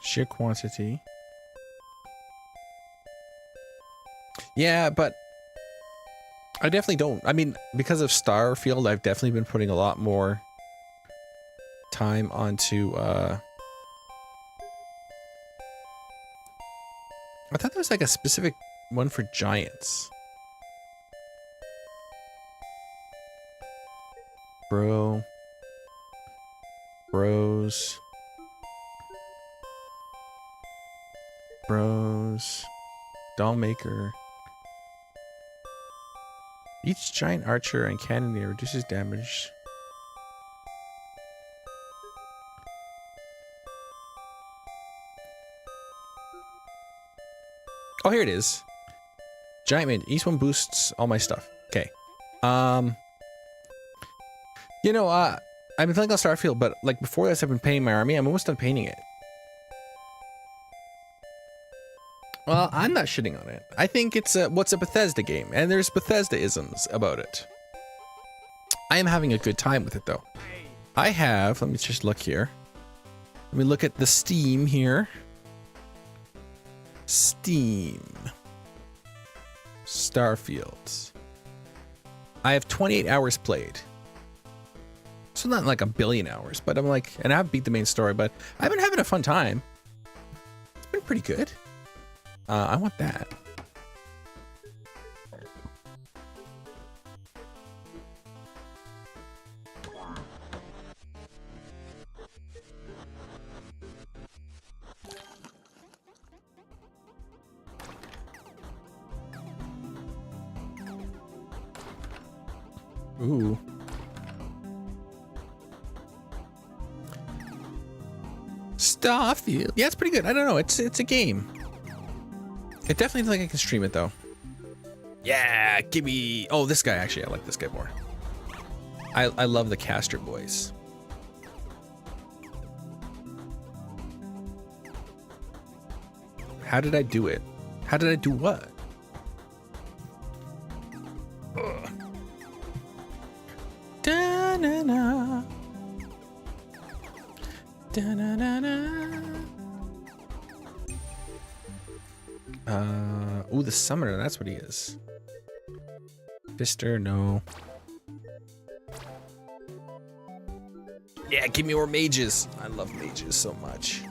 Sheer quantity. Yeah, but I definitely don't. I mean, because of Starfield, I've definitely been putting a lot more time onto, I thought there was like a specific one for giants. Bros. Dollmaker. Each giant archer and cannoneer reduces damage. Oh, here it is. Giant man. Each one boosts all my stuff. Okay. You know, I've been playing on Starfield, but like before this, I've been painting my army. I'm almost done painting it. Well, I'm not shitting on it. I think it's what's a Bethesda game, and there's Bethesda-isms about it. I am having a good time with it, though. I have, let me just look here. Let me look at the Steam here. Steam. Starfield. I have 28 hours played. So not like a billion hours, but I'm like, and I've beat the main story, but I've been having a fun time. It's been pretty good. I want that. Ooh. Starfield. Yeah, it's pretty good. I don't know. It's a game. It definitely feels like I can stream it though. Yeah, give me. Oh, this guy actually. I like this guy more. I love the caster voice. How did I do it? How did I do what? Ugh. Da-na-na. Da-na-na-na. Ooh, the summoner, that's what he is. Fister, no. Yeah, give me more mages. I love mages so much.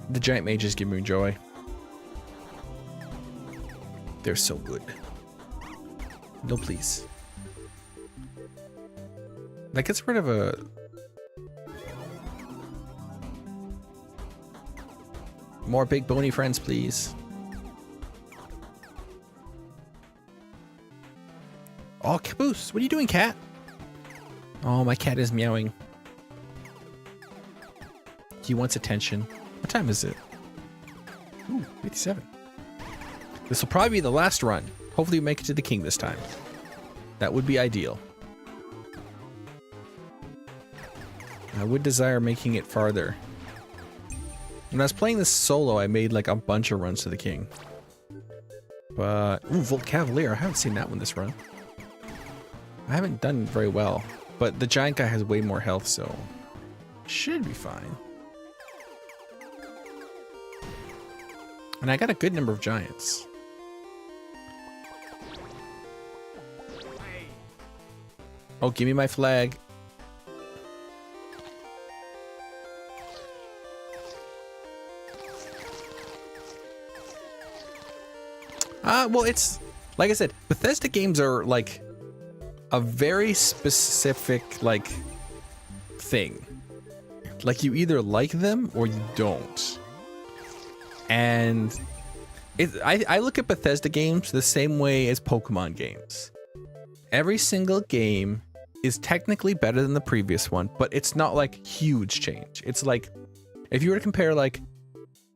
The giant mages give me joy. They're so good. No, please. That gets rid of a... More big bony friends, please. Oh, Caboose, what are you doing, cat? Oh, my cat is meowing. He wants attention. What time is it? Ooh, 57. This will probably be the last run. Hopefully we make it to the king this time. That would be ideal. I would desire making it farther. When I was playing this solo, I made like a bunch of runs to the king. But, ooh, Volt Cavalier, I haven't seen that one this run. I haven't done very well, but the giant guy has way more health, so should be fine. And I got a good number of giants. Oh, give me my flag. Well, it's like I said, Bethesda games are like a very specific like thing. Like you either like them or you don't. And I look at Bethesda games the same way as Pokemon games. Every single game is technically better than the previous one, but it's not like huge change. It's like if you were to compare like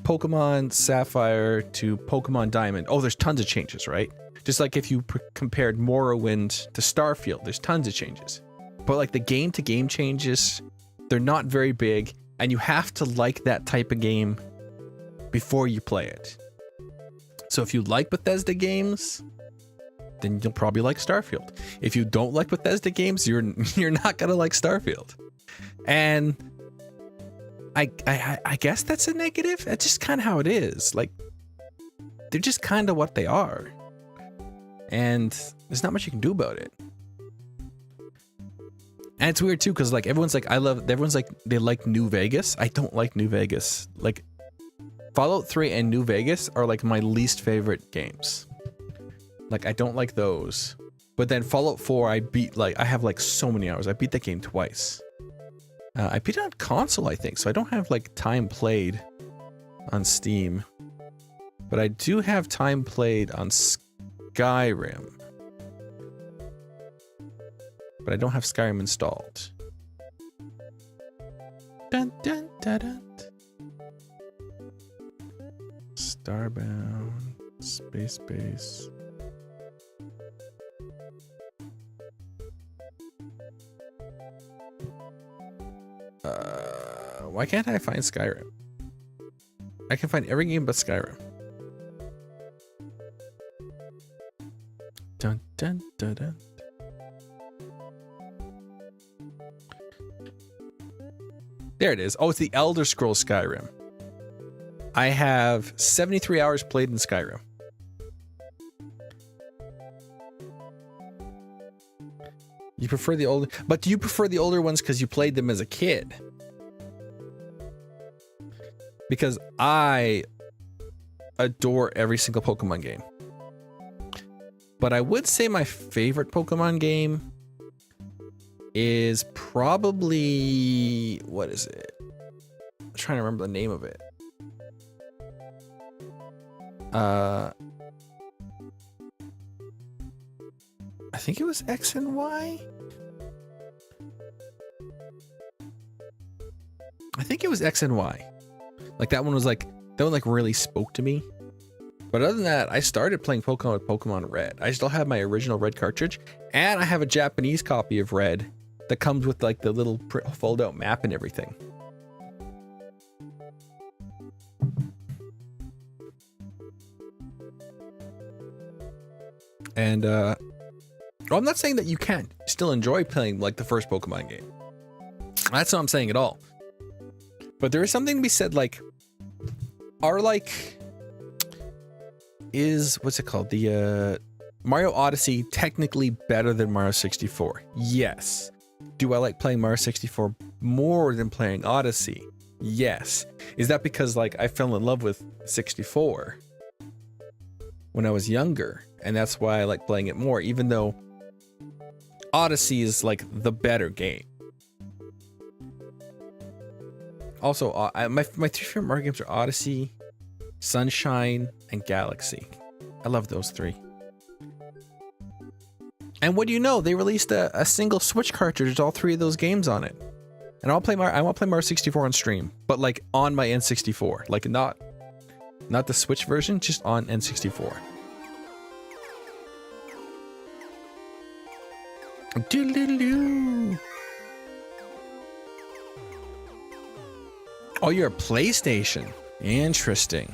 Pokemon Sapphire to Pokemon Diamond, oh, there's tons of changes, right? Just like if you compared Morrowind to Starfield, there's tons of changes. But like the game-to-game changes, they're not very big, and you have to like that type of game before you play it. So if you like Bethesda games, then you'll probably like Starfield. If you don't like Bethesda games, you're not gonna like Starfield. And I guess that's a negative. That's just kind of how it is. Like, they're just kind of what they are. And there's not much you can do about it. And it's weird too, because like everyone's like, everyone's like, they like New Vegas. I don't like New Vegas. Like, Fallout 3 and New Vegas are like my least favorite games. Like, I don't like those. But then Fallout 4, I have like so many hours. I beat that game twice. I beat it on console, I think, so I don't have like time played on Steam. But I do have time played on Skyrim. But I don't have Skyrim installed. Dun, dun, dun, dun. Starbound. Space Base. Why can't I find Skyrim? I can find every game but Skyrim. Dun dun dun dun. There it is. Oh, it's the Elder Scrolls Skyrim. I have 73 hours played in Skyrim. You prefer the older, but do you prefer the older ones because you played them as a kid? Because I adore every single Pokemon game. But I would say my favorite Pokemon game is probably, what is it? I'm trying to remember the name of it. I think it was X and Y. I think it was X and Y. Like that one was like, that one like really spoke to me. But other than that, I started playing Pokemon with Pokemon Red. I still have my original Red cartridge, and I have a Japanese copy of Red that comes with like the little fold out map and everything. And well, I'm not saying that you can't still enjoy playing like the first Pokemon game. That's not what I'm saying at all. But there is something to be said, like, what's it called? The Mario Odyssey technically better than Mario 64? Yes. Do I like playing Mario 64 more than playing Odyssey? Yes. Is that because like I fell in love with 64 when I was younger, and that's why I like playing it more, even though Odyssey is like the better game. Also, my three favorite Mario games are Odyssey, Sunshine, and Galaxy. I love those three. And what do you know? They released a single Switch cartridge with all three of those games on it. And I want to play Mario 64 on stream, but like on my N64, like not the Switch version, just on N64. Doodle-doo-doo. Oh, you're a PlayStation. Interesting.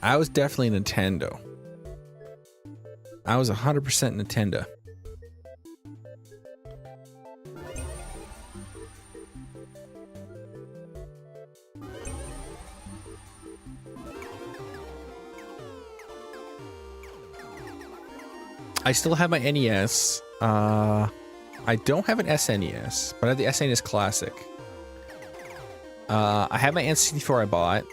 I was definitely Nintendo. I was 100% Nintendo. I still have my NES. I don't have an SNES, but I have the SNES Classic. I have my N64 I bought.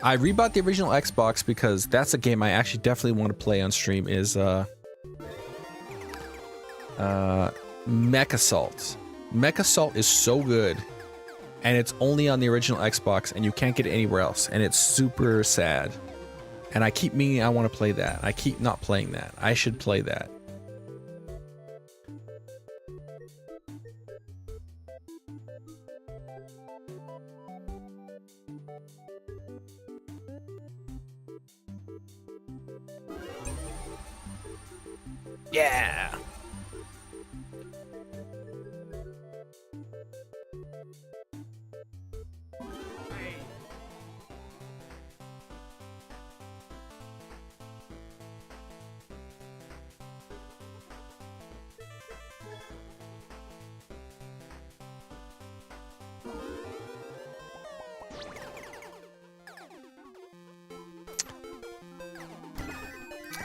I rebought the original Xbox because that's a game I actually definitely want to play on stream, is Mech Assault. Mech Assault is so good, and it's only on the original Xbox, and you can't get it anywhere else, and it's super sad. And I keep meaning I want to play that. I keep not playing that. I should play that. Yeah.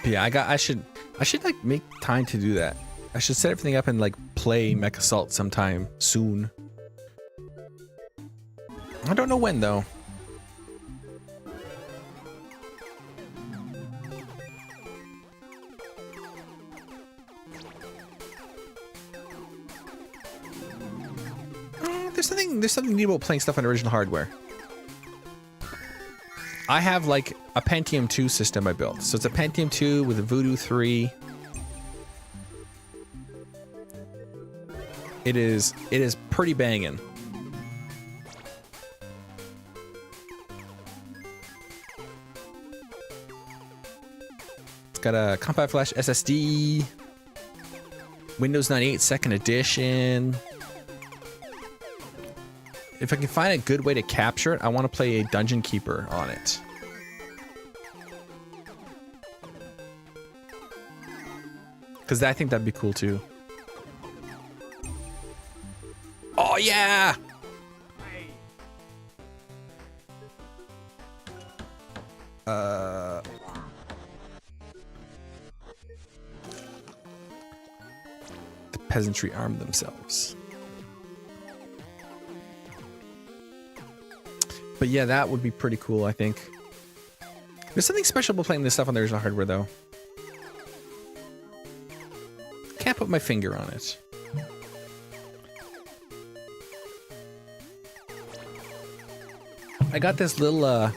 Yeah, I should like make time to do that. I should set everything up and like play Mech Assault sometime soon. I don't know when though. There's something neat about playing stuff on original hardware. I have like a Pentium 2 system I built. So it's a Pentium 2 with a Voodoo 3. It is pretty banging. It's got a Compact Flash SSD. Windows 98 2nd edition. If I can find a good way to capture it, I want to play a Dungeon Keeper on it. Because I think that'd be cool too. Oh yeah! The peasantry arm themselves. But yeah, that would be pretty cool, I think. There's something special about playing this stuff on the original hardware, though. Can't put my finger on it. I got this little,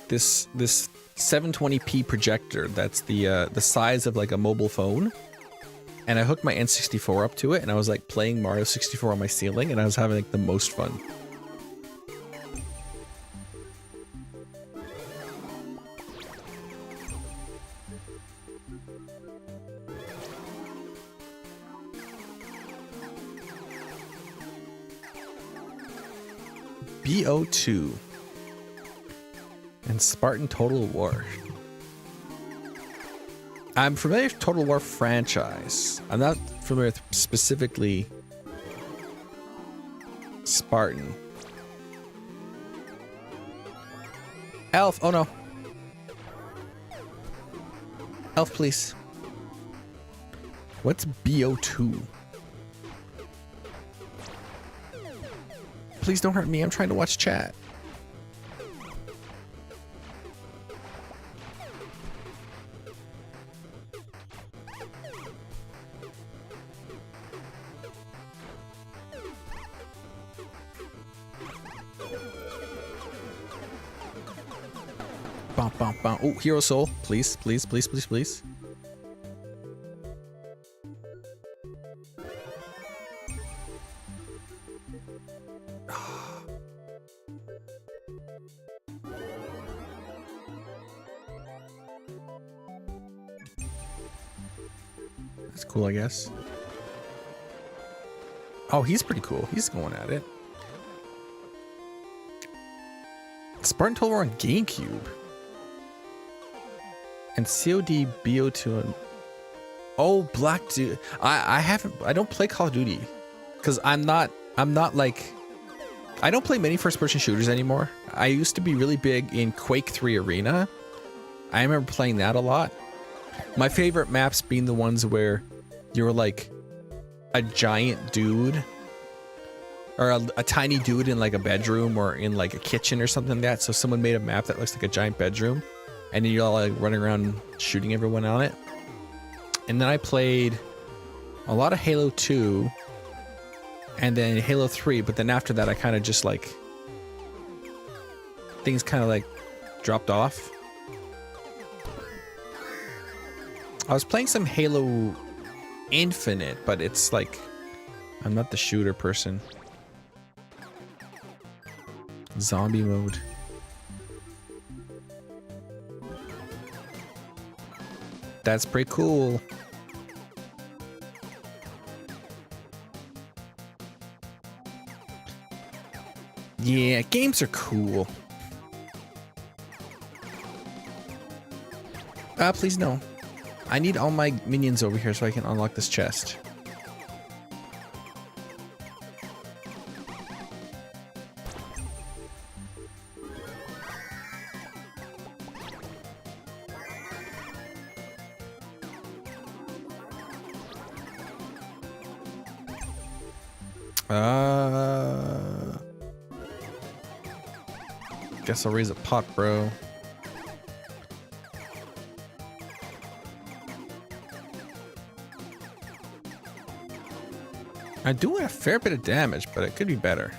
this 720p projector that's the size of like a mobile phone. And I hooked my N64 up to it, and I was like playing Mario 64 on my ceiling, and I was having like the most fun. BO2 and Spartan Total War. I'm familiar with Total War franchise. I'm not familiar with specifically Spartan. Elf, oh no. Elf, please. What's BO2? Please don't hurt me, I'm trying to watch chat. Bum, bum, bum. Oh, Hero Soul. Please, please, please, please, please. That's cool, I guess. Oh, he's pretty cool. He's going at it. Spartan Total War on GameCube. And COD BO2 and oh, Black Dude. I don't play Call of Duty because I'm not like, I don't play many first person shooters anymore. I used to be really big in Quake 3 Arena. I remember playing that a lot. My favorite maps being the ones where you're like a giant dude or a tiny dude in like a bedroom or in like a kitchen or something like that. So someone made a map that looks like a giant bedroom. And then you're all like running around shooting everyone on it. And then I played a lot of Halo 2 and then Halo 3. But then after that, I kind of just like, things kind of like dropped off. I was playing some Halo Infinite, but it's like, I'm not the shooter person. Zombie mode. That's pretty cool. Yeah, games are cool. Please no. I need all my minions over here so I can unlock this chest. Guess I'll raise a pot, bro. I'm doing a fair bit of damage, but it could be better.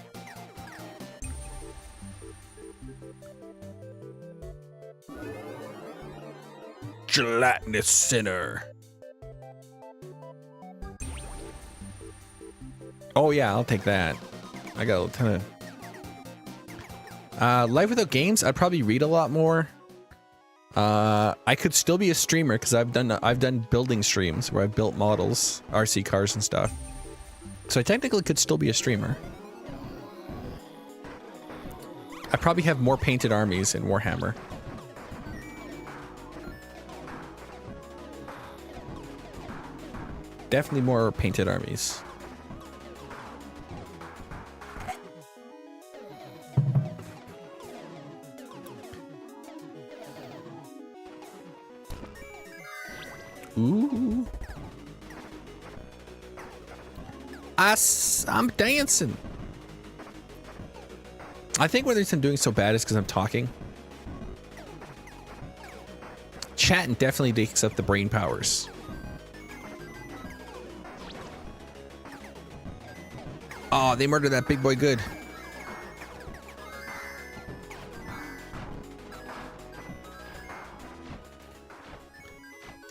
Gelatinous sinner. Oh yeah, I'll take that. I got a ton of Life Without Games. I'd probably read a lot more. I could still be a streamer because I've done building streams where I've built models, RC cars and stuff. So I technically could still be a streamer. I probably have more painted armies in Warhammer. Definitely more painted armies. Ooh. I'm dancing. I think what I'm doing so bad is because I'm talking. Chatting definitely takes up the brain powers. Oh, they murdered that big boy good.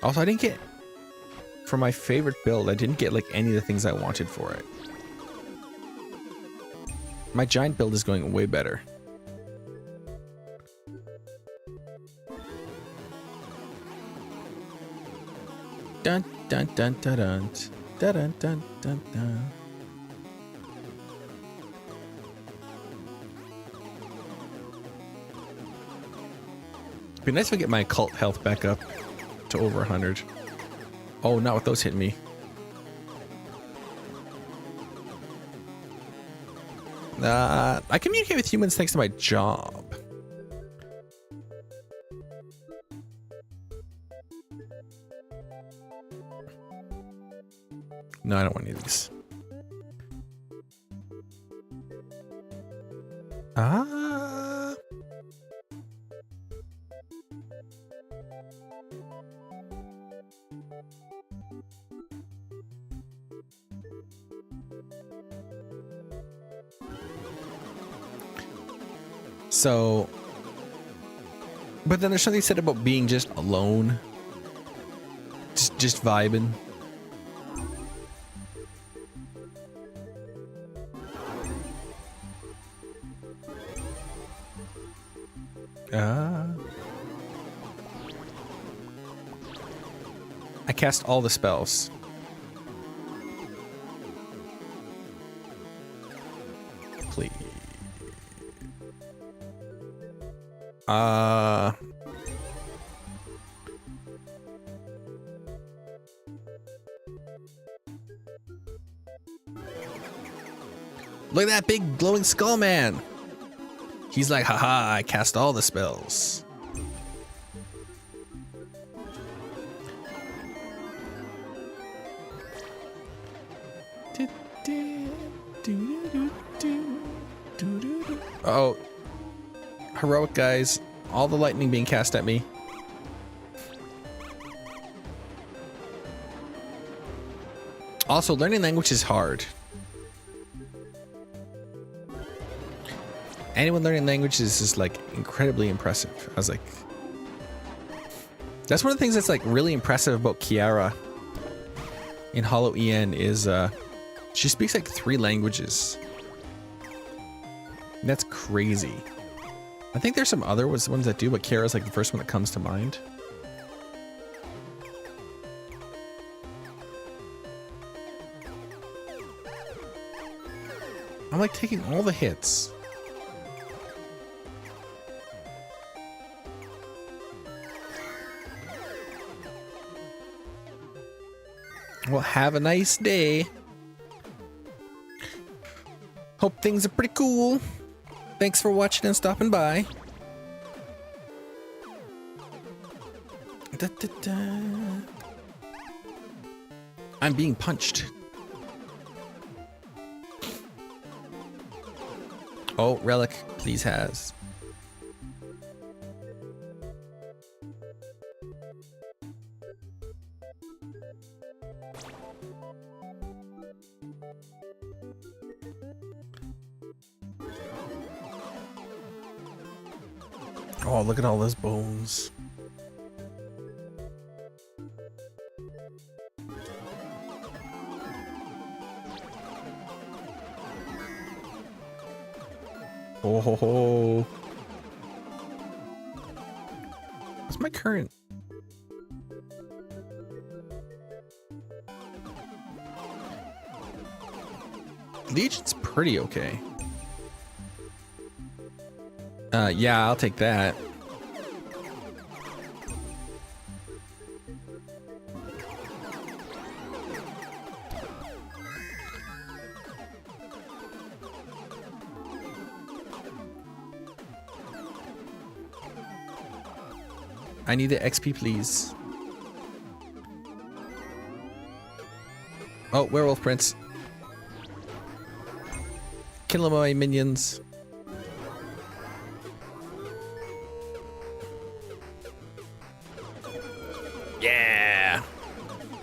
Also, I didn't get, for my favorite build, I didn't get like any of the things I wanted for it. My giant build is going way better. Dun dun dun dun dun dun dun dun dun dun. It'd be nice if I get my occult health back up to over 100. Oh, not with those hitting me. I communicate with humans thanks to my job. No, I don't want any of these. Ah. So, but then there's something said about being just alone, just vibing. I cast all the spells. Please. Look at that big glowing skull man. He's like, haha, I cast all the spells. Oh, heroic guys, all the lightning being cast at me. Also, learning language is hard. Anyone learning languages is like incredibly impressive. I was like, that's one of the things that's like really impressive about Kiara in Hollow EN is she speaks like 3 languages. That's crazy. I think there's some other ones that do, but Kiara's like the first one that comes to mind. I'm like taking all the hits. Well, have a nice day. Hope things are pretty cool. Thanks for watching and stopping by. Da, da, da. I'm being punched. Oh, relic, please has. Oh, look at all those bones. Oh ho ho. What's my current? Legion's pretty okay. Yeah, I'll take that. I need the XP, please. Oh, werewolf prince. Kill my minions. Yeah.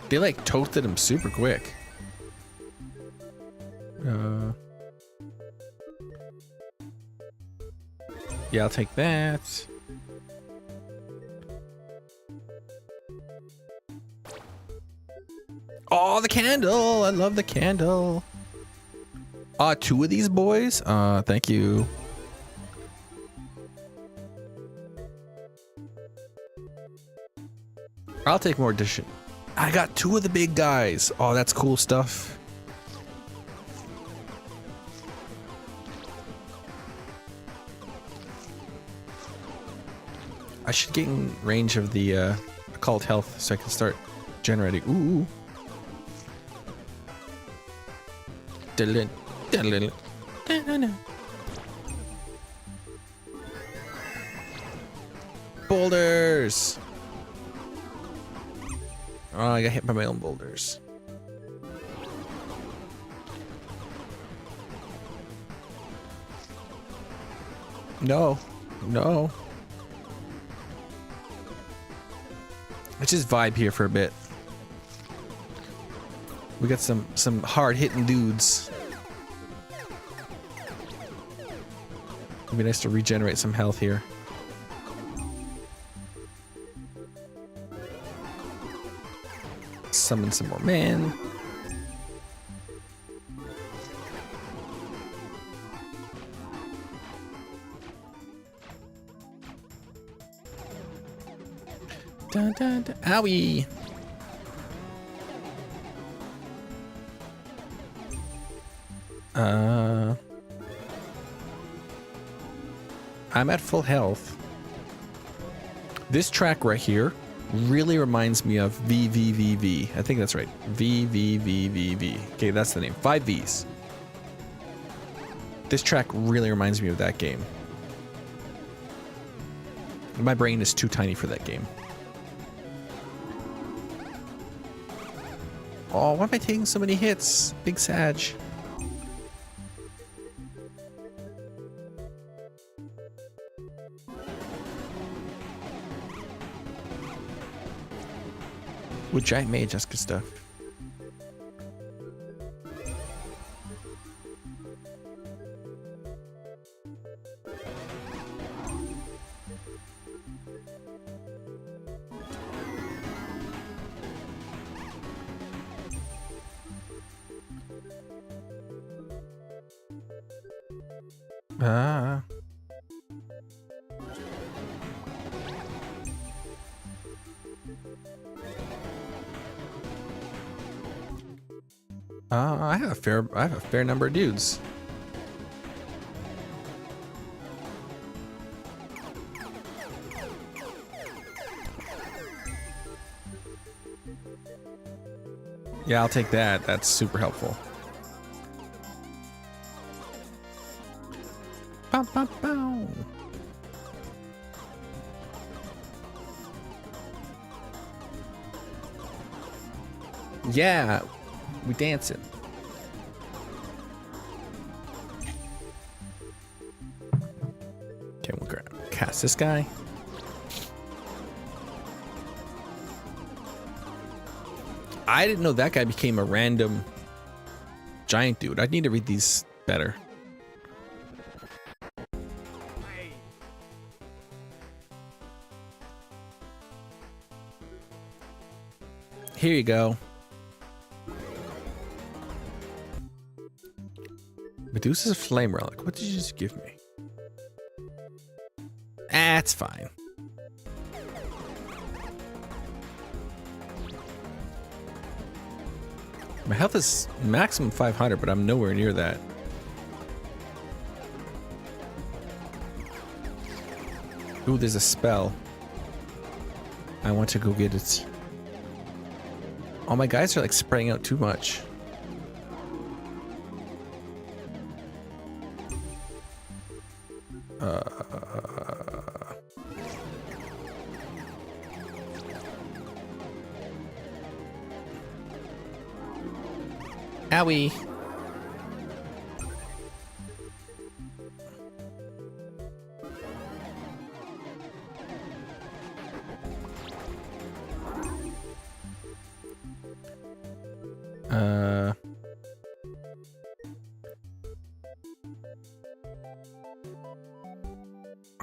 They like toasted him super quick. Yeah, I'll take that. Oh, the candle. I love the candle. 2 of these boys. Thank you. I'll take more addition. I got 2 of the big guys. Oh, that's cool stuff. I should get in range of the occult health so I can start generating. Ooh. Boulders. Oh, I got hit by my own boulders. No. No. Let's just vibe here for a bit. We got some hard-hitting dudes. It'd be nice to regenerate some health here. Summon some more men. Dun, dun, dun. Owie! I'm at full health. This track right here really reminds me of VVVV. I think that's right. VVVVV. Okay, that's the name. 5 Vs. This track really reminds me of that game. My brain is too tiny for that game. Oh, why am I taking so many hits? Big Sag. With giant mage, that's good stuff. Ah. I have a fair number of dudes. Yeah, I'll take that. That's super helpful. Bow, bow, bow. Yeah, we dancing. Okay, we'll cast this guy. I didn't know that guy became a random giant dude. I need to read these better. Here you go. Medusa's flame relic. What did you just give me? That's fine. My health is maximum 500, but I'm nowhere near that. Ooh, there's a spell. I want to go get it. All my guys are like spraying out too much. Owie.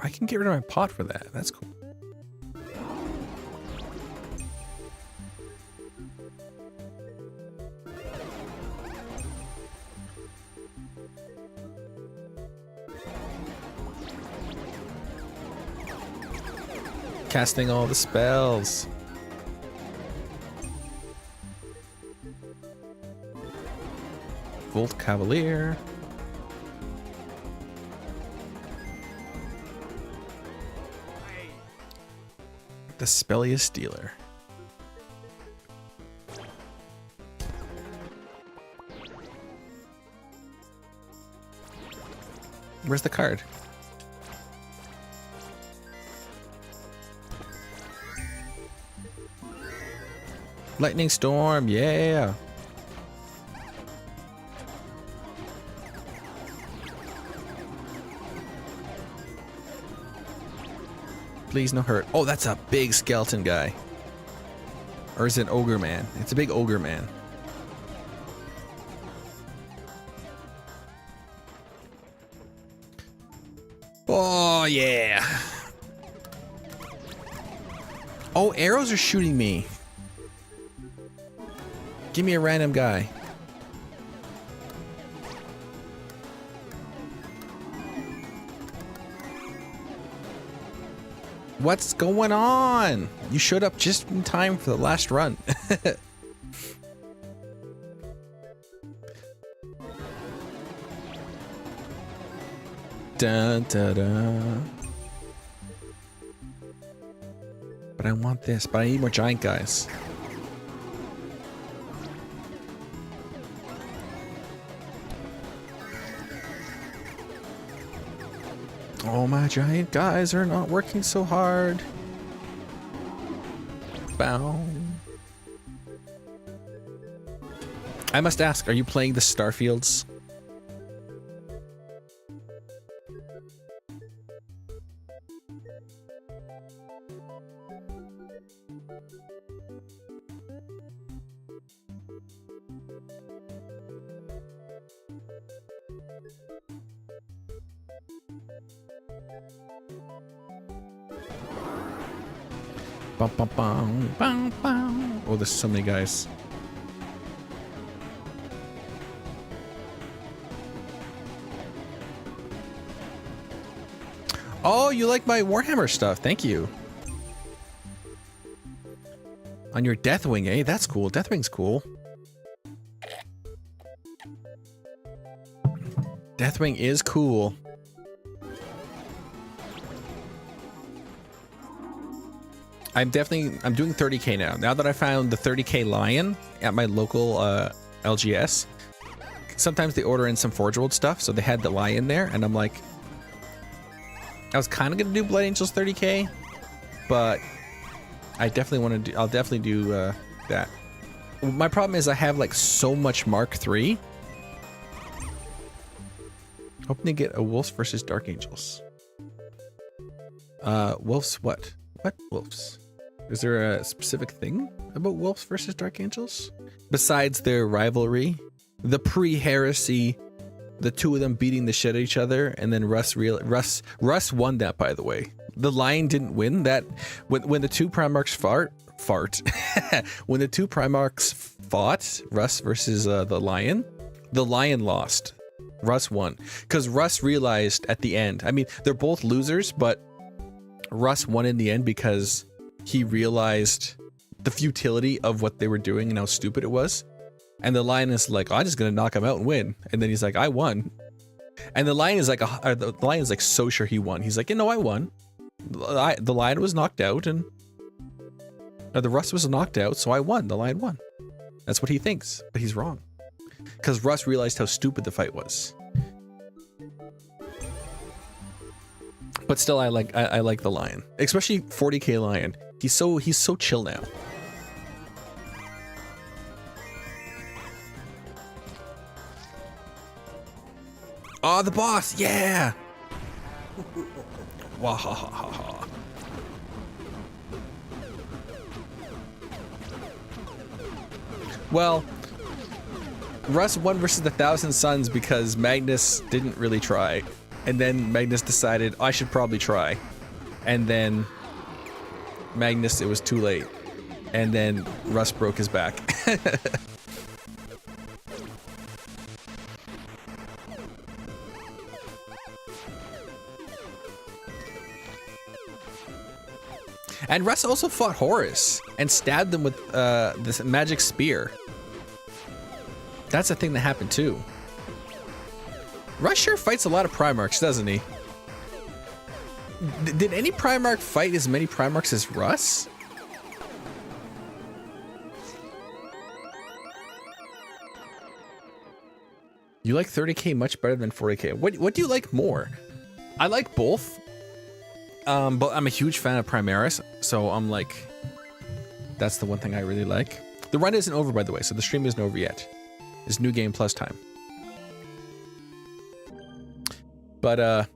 I can get rid of my pot for that. That's cool. Casting all the spells. Volt Cavalier. The Spelliest Dealer. Where's the card? Lightning Storm, yeah. Please no hurt. Oh, that's a big skeleton guy. Or is it an ogre man? It's a big ogre man. Oh, yeah. Oh, arrows are shooting me. Give me a random guy. What's going on? You showed up just in time for the last run. Dun, dun, dun. But I want this, but I need more giant guys. Oh, my giant guys are not working so hard. Bow. I must ask, are you playing the Starfields? Bum, bum, bum, bum, bum. Oh, there's so many guys. Oh, you like my Warhammer stuff. Thank you. On your Deathwing, eh? That's cool. Deathwing's cool. Deathwing is cool. I'm doing 30k now. Now that I found the 30k lion at my local LGS, sometimes they order in some Forge World stuff, so they had the lion there, and I'm like, I was kind of gonna do Blood Angels 30k, but I definitely want to do. I'll definitely do that. My problem is I have like so much Mark III. Hoping to get a Wolves versus Dark Angels. Wolves what? What wolves? Is there a specific thing about Wolves versus Dark Angels? Besides their rivalry, the pre-heresy, the two of them beating the shit out of each other, and then Russ won that, by the way. The lion didn't win that. When the two Primarchs when the two Primarchs fought, Russ versus the lion lost. Russ won. Because Russ realized at the end, I mean, they're both losers, but Russ won in the end because he realized the futility of what they were doing and how stupid it was. And the lion is like, oh, I'm just gonna knock him out and win. And then he's like, I won. And the lion is like, the lion is like so sure he won. He's like, you know, I won. The lion was knocked out, and the Russ was knocked out, so I won. The lion won. That's what he thinks, but he's wrong. Because Russ realized how stupid the fight was. But still, I like the lion, especially 40k lion. He's so chill now. Oh, the boss, yeah. Wahahaha. Well, Russ won versus the Thousand Suns because Magnus didn't really try. And then Magnus decided, I should probably try. And then Magnus, it was too late. And then Russ broke his back. And Russ also fought Horus and stabbed them with this magic spear. That's a thing that happened too. Russ sure fights a lot of Primarchs, doesn't he? Did any Primarch fight as many Primarchs as Russ? You like 30k much better than 40k. What do you like more? I like both. But I'm a huge fan of Primaris, so I'm like, that's the one thing I really like. The run isn't over, by the way, so the stream isn't over yet. It's New Game Plus time. But,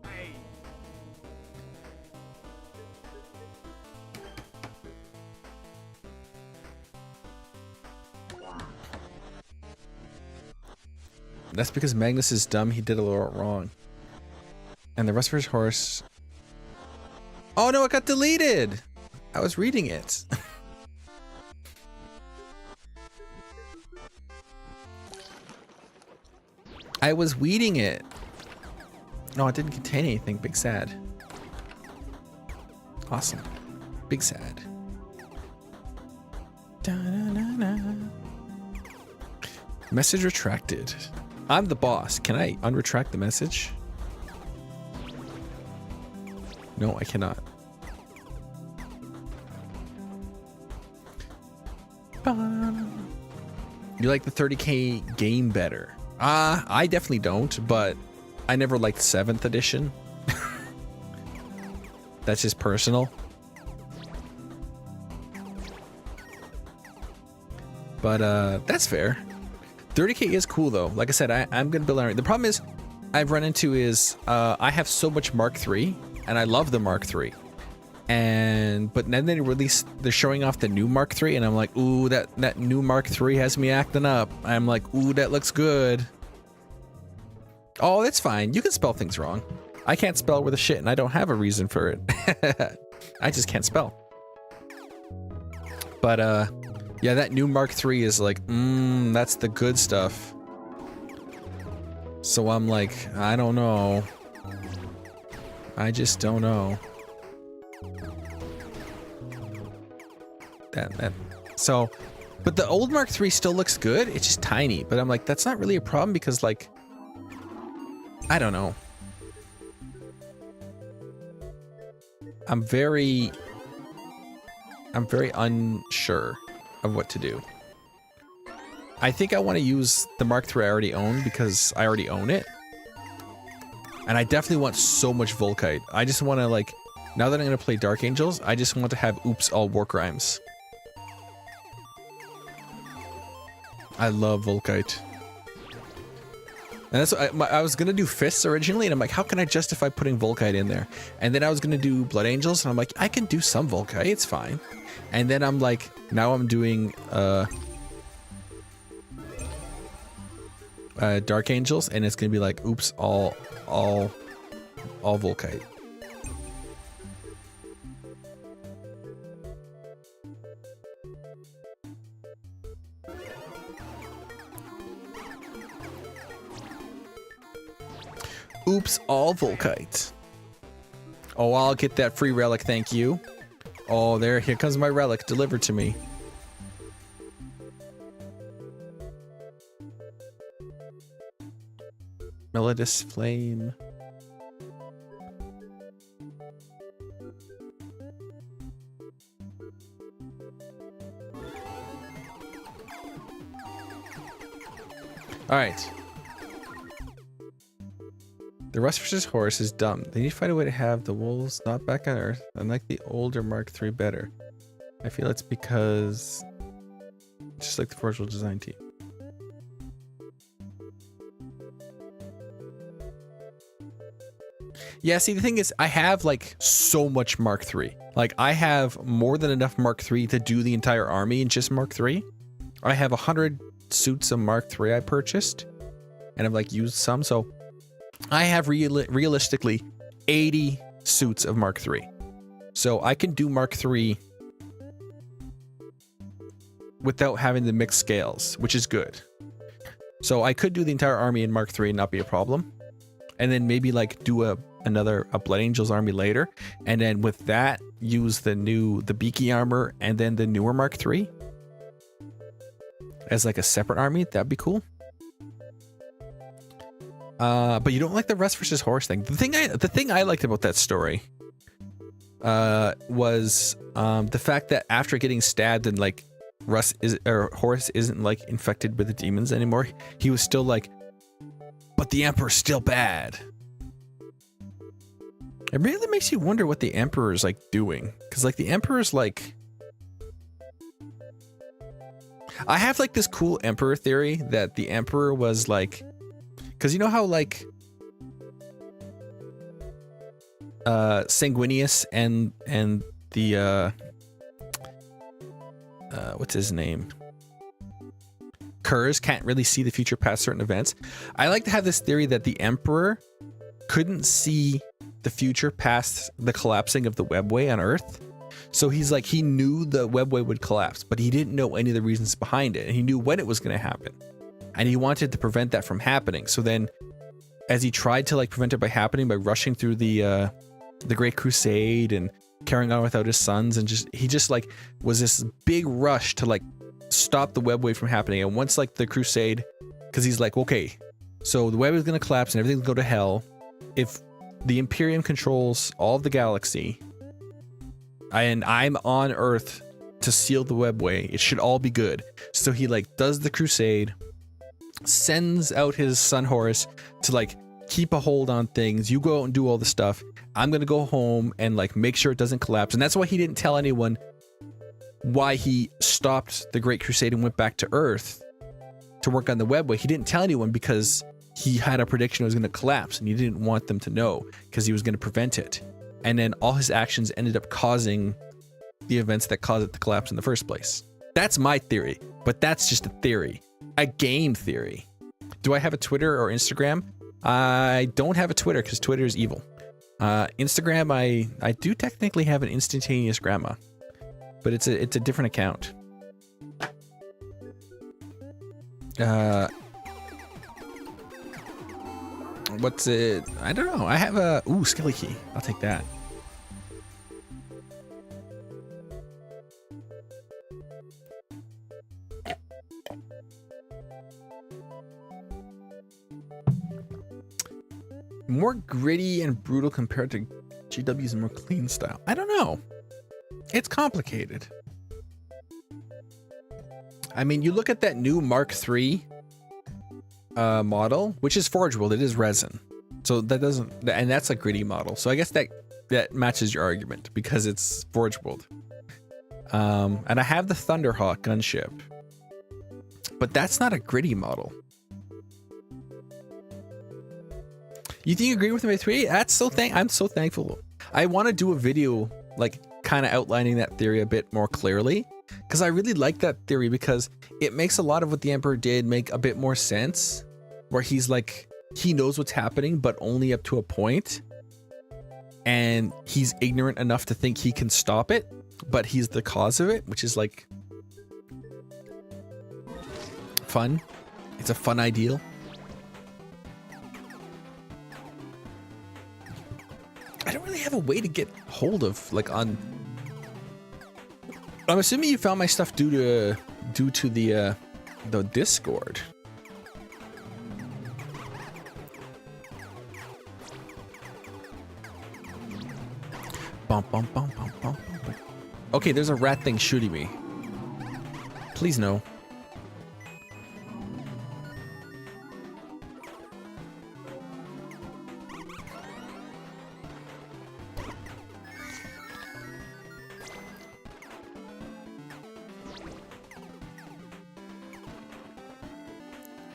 that's because Magnus is dumb. He did a little wrong. And the rest of his horse... Oh no, it got deleted! I was reading it. I was weeding it. No, it didn't contain anything. Big sad. Awesome. Big sad. Da-na-na-na. Message retracted. I'm the boss. Can I unretract the message? No, I cannot. You like the 30k game better? I definitely don't, but I never liked 7th edition. That's just personal. But that's fair. 30k is cool though. Like I said, I'm gonna build on. The problem is I've run into is I have so much Mark III, and I love the Mark III. But then they released, they're showing off the new Mark III, and I'm like, ooh, that new Mark III has me acting up. I'm like, ooh, that looks good. Oh, that's fine. You can spell things wrong. I can't spell with a shit, and I don't have a reason for it. I just can't spell. But yeah, that new Mark III is like, that's the good stuff. So I'm like, I don't know. I just don't know. So, but the old Mark III still looks good. It's just tiny. But I'm like, that's not really a problem because, like, I don't know. I'm very unsure of what to do. I think I want to use the Mark III I already own because I already own it. And I definitely want so much Volkite. I just want to, like, now that I'm going to play Dark Angels, I just want to have oops all war crimes. I love Volkite. And that's what I was going to do Fists originally, and I'm like, how can I justify putting Volkite in there? And then I was going to do Blood Angels, and I'm like, I can do some Volkite, it's fine. And then I'm like, now I'm doing Dark Angels, and it's going to be like, oops, all Volkite. Oops, all Volkite. Oh, I'll get that free relic, thank you. Oh, here comes my relic delivered to me. Melodous Flame. All right. The Rust vs. Horus is dumb. They need to find a way to have the wolves not back on Earth. I like the older Mark III better. I feel it's because... just like the Forgeful design team. Yeah, see, the thing is, I have, like, so much Mark III. Like, I have more than enough Mark III to do the entire army in just Mark III. I have 100 suits of Mark III I purchased. And I've, like, used some, so... I have realistically 80 suits of Mark III. So I can do Mark III without having the mixed scales, which is good. So I could do the entire army in Mark III and not be a problem. And then maybe like do a a Blood Angels army later, and then with that use the Beaky armor and then the newer Mark III as like a separate army. That'd be cool. But you don't like the Russ versus Horse thing. The thing I liked about that story was the fact that after getting stabbed and like Horus isn't like infected with the demons anymore, he was still like, but the Emperor's still bad. It really makes you wonder what the Emperor's like doing, because like the Emperor's like, I have like this cool Emperor theory that the Emperor was like, because you know how like Sanguinius and the what's his name, Kurz can't really see the future past certain events. I like to have this theory that the Emperor couldn't see the future past the collapsing of the webway on Earth. So he's like, he knew the webway would collapse, but he didn't know any of the reasons behind it, and he knew when it was going to happen, and he wanted to prevent that from happening. So then as he tried to like prevent it by happening by rushing through the Great Crusade and carrying on without his sons, and he just like was this big rush to like stop the webway from happening. And once like the Crusade, because he's like, okay, so the web is going to collapse and everything will go to hell. If the Imperium controls all of the galaxy and I'm on Earth to seal the webway, it should all be good. So he like does the Crusade, sends out his son Horus to like keep a hold on things. You go out and do all the stuff. I'm gonna go home and like make sure it doesn't collapse. And that's why he didn't tell anyone why he stopped the Great Crusade and went back to Earth to work on the webway. He didn't tell anyone because he had a prediction it was gonna collapse, and he didn't want them to know because he was gonna prevent it. And then all his actions ended up causing the events that caused it to collapse in the first place. That's my theory, but that's just a theory, a game theory. Do I have a Twitter or Instagram? I don't have a Twitter because Twitter is evil. Instagram, I do technically have an instantaneous grandma, but it's a different account. What's it? I don't know. I have a Skelly key. I'll take that. More gritty and brutal compared to GW's more clean style. I don't know. It's complicated. I mean, you look at that new Mark III model, which is Forge World. It is resin, so that doesn't, and that's a gritty model. So I guess that matches your argument because it's Forge World. And I have the Thunderhawk gunship, but that's not a gritty model. You think you agree with my theory? I'm so thankful. I want to do a video like kind of outlining that theory a bit more clearly, because I really like that theory because it makes a lot of what the Emperor did make a bit more sense, where he's like, he knows what's happening, but only up to a point, and he's ignorant enough to think he can stop it, but he's the cause of it, which is like fun. It's a fun ideal. I don't really have a way to get hold of like on. I'm assuming you found my stuff due to the Discord. Bum, bum, bum, bum, bum, bum. Okay, there's a rat thing shooting me. Please no.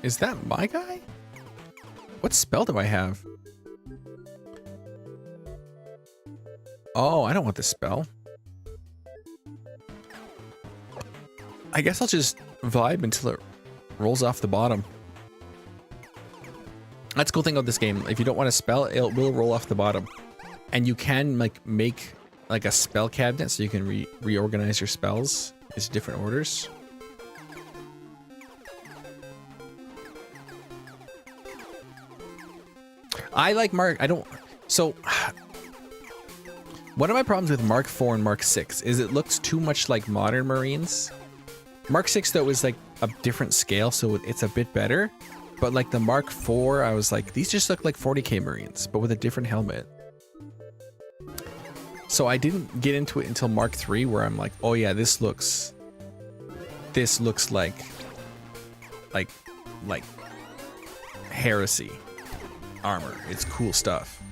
Is that my guy? What spell do I have? Oh, I don't want this spell. I guess I'll just vibe until it rolls off the bottom. That's the cool thing about this game. If you don't want to spell, it will roll off the bottom. And you can like make like a spell cabinet so you can reorganize your spells into different orders. I like Mark. So one of my problems with Mark IV and Mark VI is it looks too much like modern Marines. Mark VI though is like a different scale, so it's a bit better. But like the Mark IV, I was like, these just look like 40K Marines, but with a different helmet. So I didn't get into it until Mark III, where I'm like, oh yeah, this looks like heresy armor. It's cool stuff.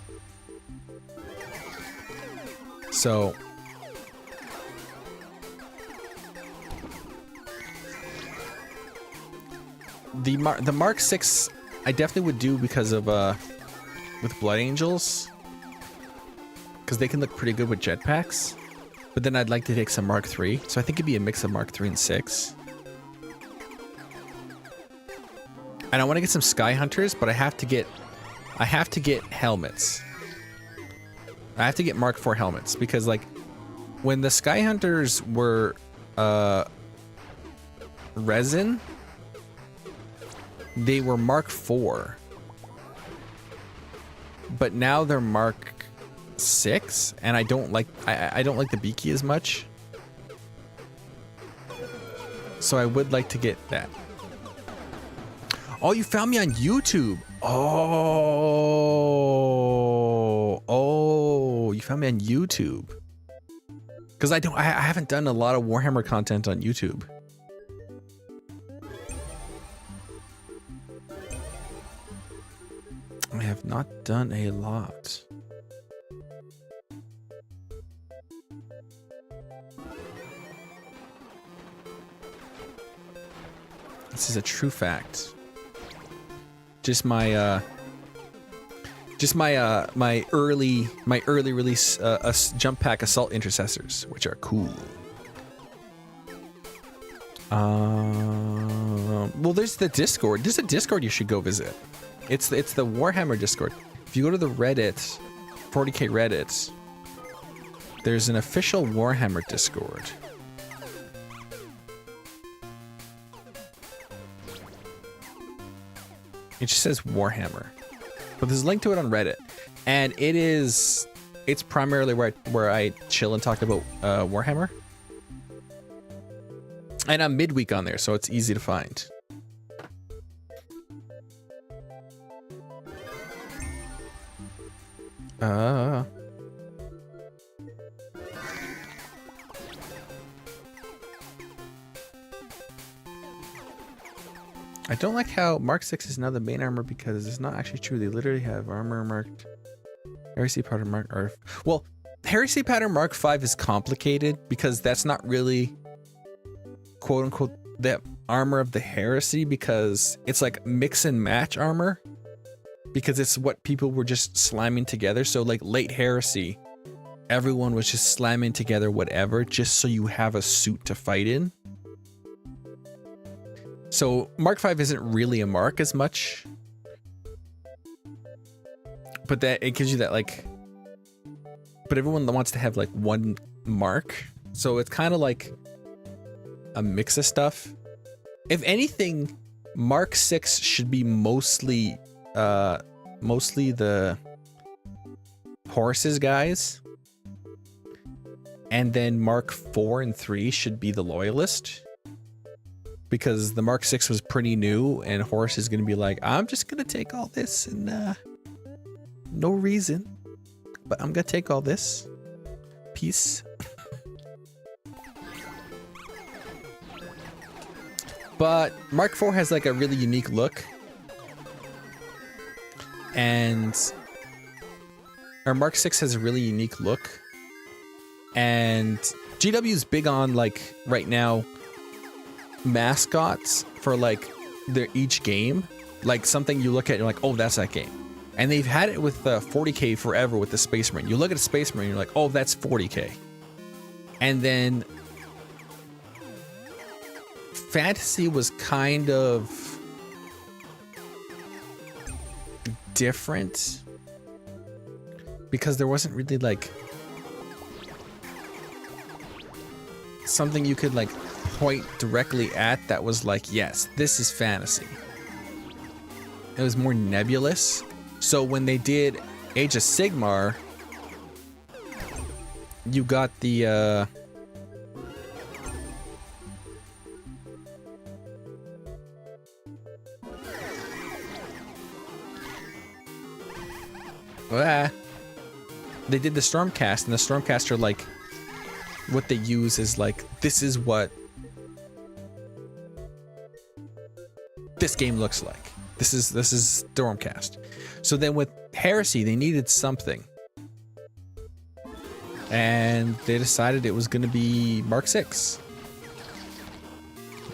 So the Mark VI I definitely would do because of with Blood Angels, because they can look pretty good with jetpacks. But then I'd like to take some Mark III, so I think it'd be a mix of Mark III and 6. And I want to get some Sky Hunters, but I have to get helmets. I have to get Mark IV helmets, because like when the Sky Hunters were resin, they were Mark IV, but now they're Mark VI, and I don't like the beaky as much. So I would like to get that. Oh, you found me on YouTube. Oh, you found me on YouTube. Because I haven't done a lot of Warhammer content on YouTube. I have not done a lot. This is a true fact. Just my early release jump pack assault intercessors, which are cool. Well, there's the Discord. There's a Discord you should go visit. It's the Warhammer Discord. If you go to the Reddit, 40K Reddit, there's an official Warhammer Discord. It just says Warhammer, but there's a link to it on Reddit, and it's primarily where I chill and talk about Warhammer. And I'm midweek on there, so it's easy to find. I don't like how Mark 6 is now the main armor, because it's not actually true. They literally have armor marked Heresy Pattern Mark R. Well, Heresy Pattern Mark 5 is complicated because that's not really quote unquote the armor of the Heresy, because it's like mix and match armor, because it's what people were just slamming together. So like late Heresy, everyone was just slamming together whatever just so you have a suit to fight in. So Mark 5 isn't really a mark as much, but that it gives you that like, but everyone wants to have like one mark, so it's kind of like a mix of stuff. If anything, Mark 6 should be mostly the horses guys, and then Mark 4 and 3 should be the loyalist. Because the Mark 6 was pretty new, and Horus is going to be like, I'm just going to take all this, and no reason, but I'm going to take all this. Peace. But Mark 4 has like a really unique look. Or Mark 6 has a really unique look. And GW is big on, like, right now, mascots for like each game, like something you look at and you're like, oh, that's that game. And they've had it with 40K forever with the Space Marine. You look at a Space Marine, you're like, oh, that's 40K. And then Fantasy was kind of different because there wasn't really like something you could like point directly at that was like, yes, this is fantasy. It was more nebulous. So when they did Age of Sigmar, you got the they did the Stormcast, and the Stormcast are like, what they use is like, this is what this game looks like. This is Stormcast. So then with Heresy, they needed something, and they decided it was going to be Mark 6,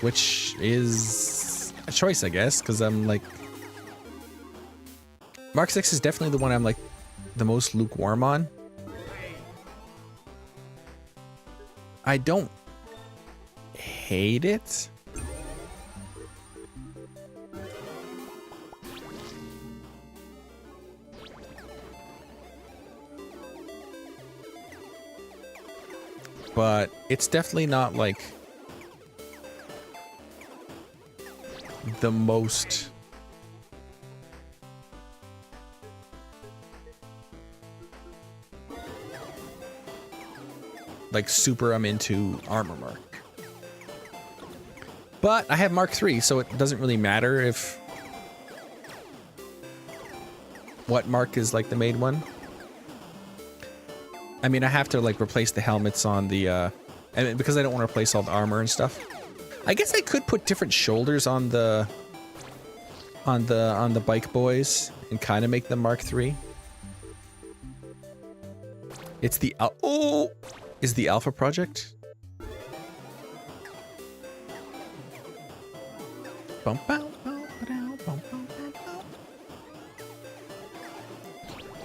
which is a choice, I guess, because I'm like, Mark 6 is definitely the one I'm like the most lukewarm on. I don't hate it. But it's definitely not like the most like super I'm into armor mark. But I have Mark 3, so it doesn't really matter if what mark is like the main one. I mean, I have to like replace the helmets on the and because I don't want to replace all the armor and stuff. I guess I could put different shoulders on the bike boys and kind of make them Mark 3. It's the is the Alpha Project?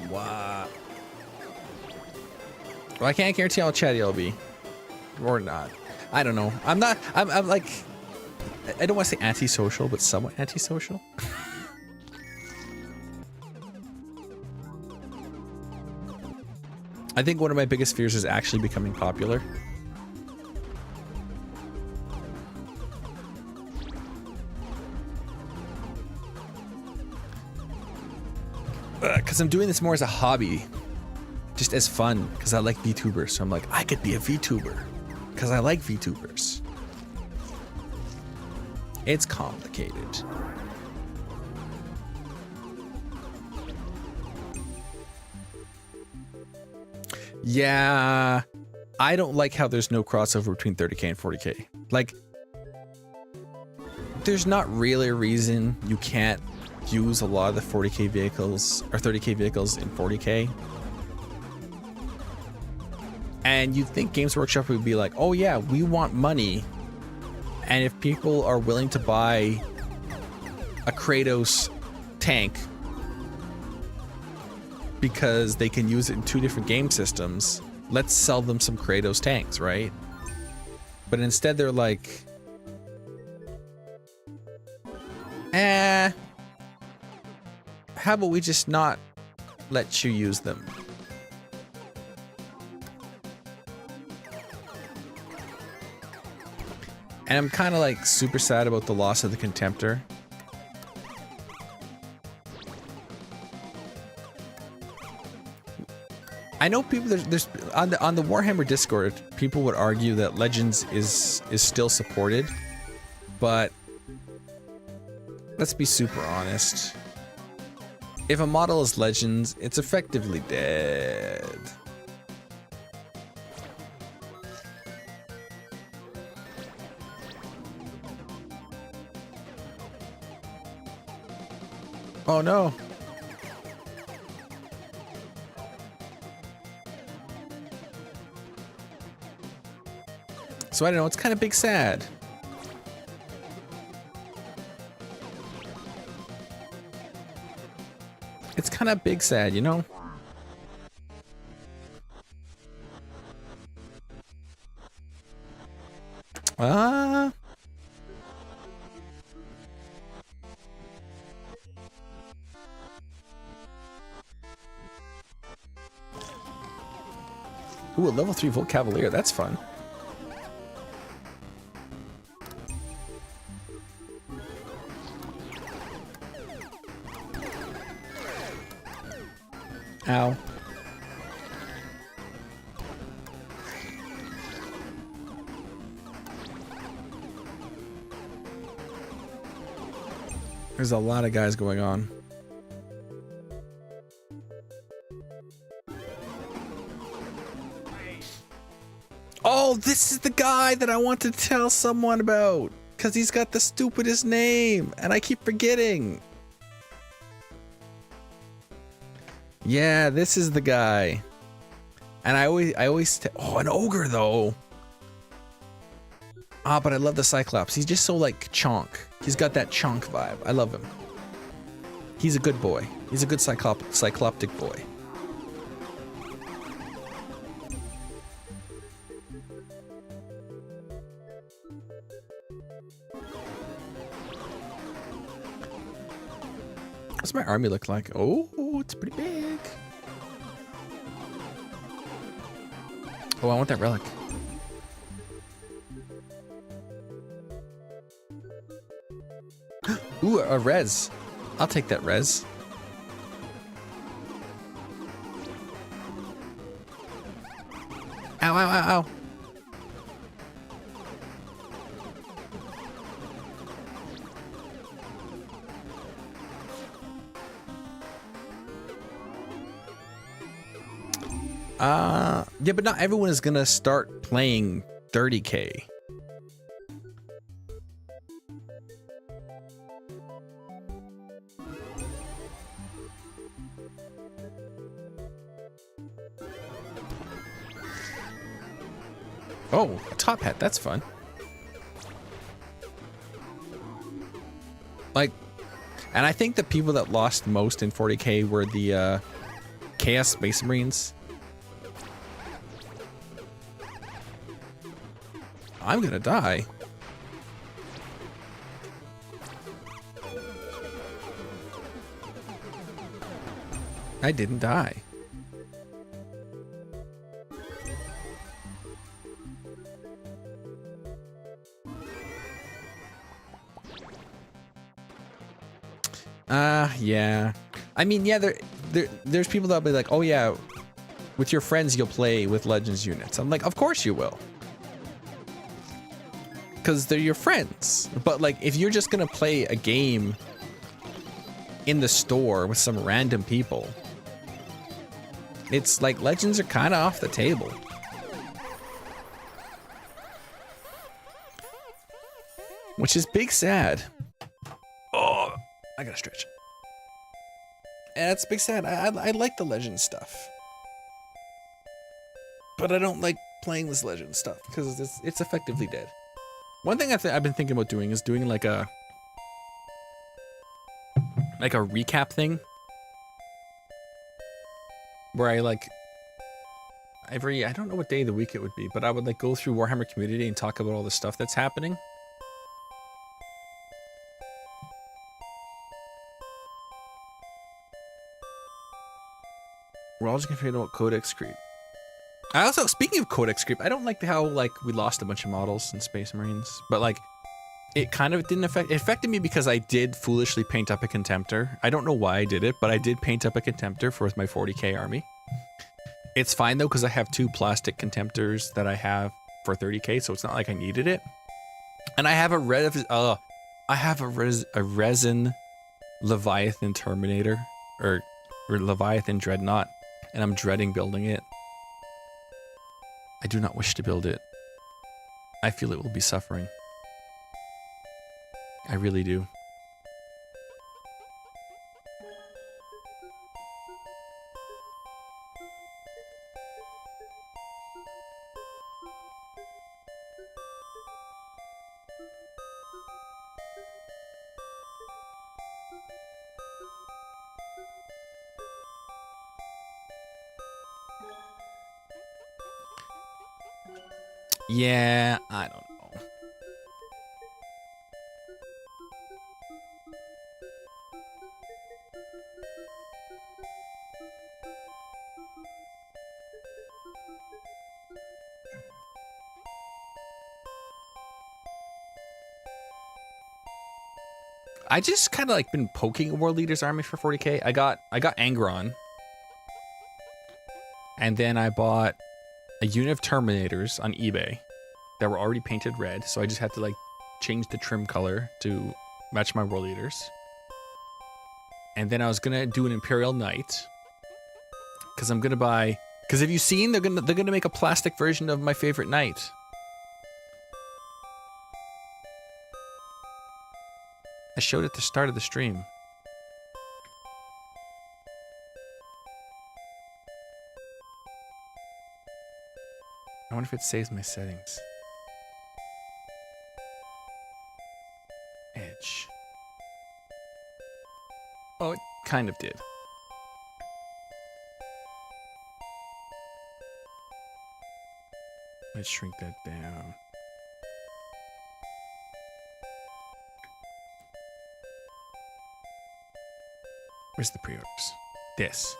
Wow. Well, I can't guarantee how chatty I'll be. Or not. I don't know. I'm like, I don't want to say antisocial, but somewhat antisocial. I think one of my biggest fears is actually becoming popular. Because I'm doing this more as a hobby. Just as fun, because I like VTubers. So I'm like, I could be a VTuber. Because I like VTubers. It's complicated. Yeah, I don't like how there's no crossover between 30k and 40k. Like, there's not really a reason you can't use a lot of the 40k vehicles or 30k vehicles in 40k. And you'd think Games Workshop would be like, oh yeah, we want money. And if people are willing to buy a Kratos tank because they can use it in 2 different game systems, let's sell them some Kratos tanks, right? But instead they're like, how about we just not let you use them? And I'm kind of like super sad about the loss of the Contemptor. I know people there's on the Warhammer Discord, people would argue that Legends is still supported, but let's be super honest. If a model is Legends, it's effectively dead. Oh no. So I don't know, it's kind of big sad. It's kind of big sad, you know? Ooh, a level 3 Volt Cavalier, that's fun. Ow. There's a lot of guys going on. Oh, this is the guy that I want to tell someone about. Because he's got the stupidest name. And I keep forgetting. Yeah, this is the guy. And I always oh, an ogre though. Ah, but I love the Cyclops. He's just so like chonk. He's got that chonk vibe. I love him. He's a good boy. He's a good cycloptic boy. What's my army look like? Oh, it's pretty big. Oh, I want that relic. Ooh, a res. I'll take that res. Ow, ow, ow, ow. Yeah, but not everyone is gonna start playing 30K. Oh, a top hat, that's fun. Like, and I think the people that lost most in 40K were the Chaos Space Marines. I'm gonna die. I didn't die. Yeah. I mean, yeah, there's people that'll be like, oh yeah, with your friends you'll play with Legends units. I'm like, of course you will. Because they're your friends. But like, if you're just gonna play a game in the store with some random people, it's like Legends are kind of off the table. Which is big sad. Oh, I gotta stretch. Yeah, it's big sad. I like the Legend stuff. But I don't like playing this Legend stuff because it's effectively dead. One thing I've been thinking about doing is doing like a recap thing. Where I like I don't know what day of the week it would be, but I would like go through Warhammer Community and talk about all the stuff that's happening. We're all just confused about Codex Creep. I also, speaking of Codex Creep, I don't like how like we lost a bunch of models in Space Marines, but like it kind of didn't affect. It affected me because I did foolishly paint up a Contemptor. I don't know why I did it, but I did paint up a Contemptor for my 40K army. It's fine though because I have 2 plastic Contemptors that I have for 30K, so it's not like I needed it. And I have a resin Leviathan Terminator or Leviathan Dreadnought, and I'm dreading building it. I do not wish to build it. I feel it will be suffering. I really do. Yeah, I don't know. I just kind of like been poking a World Leaders army for 40K. I got Angron. And then I bought a unit of Terminators on eBay that were already painted red. So I just had to like change the trim color to match my World Eaters. And then I was gonna do an Imperial Knight. Cause I'm gonna buy, cause have you seen, they're gonna make a plastic version of my favorite knight. I showed it at the start of the stream. I wonder if it saves my settings. Edge. Oh, it kind of did. Let's shrink that down. Where's the pre-orders? This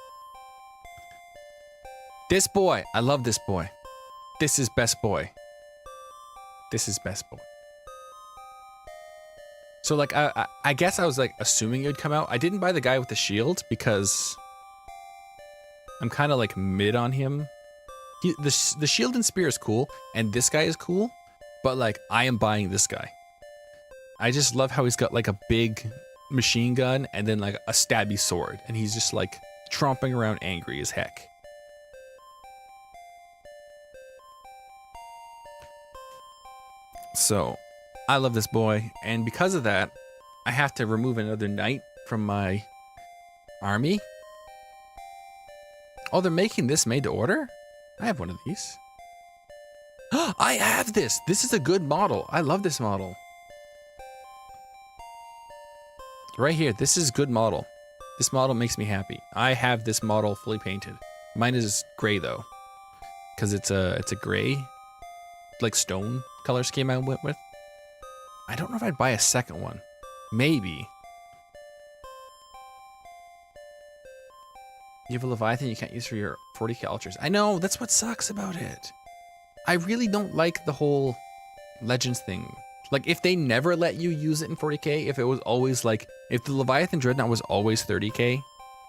boy. I love this boy. This is best boy. This is best boy. So like I guess I was like assuming it would come out. I didn't buy the guy with the shield because I'm kind of like mid on him. The shield and spear is cool, and this guy is cool, but like I am buying this guy. I just love how he's got like a big machine gun and then like a stabby sword, and he's just like tromping around angry as heck. So I love this boy, and because of that, I have to remove another knight from my army. Oh, they're making this made to order? I have one of these. I have this! This is a good model. I love this model. Right here, this is a good model. This model makes me happy. I have this model fully painted. Mine is gray though, because it's a gray, like stone color scheme I went with. I don't know if I'd buy a second one. Maybe. You have a Leviathan you can't use for your 40k ultras. I know, that's what sucks about it. I really don't like the whole Legends thing. Like, if they never let you use it in 40k, if it was always like, if the Leviathan Dreadnought was always 30k,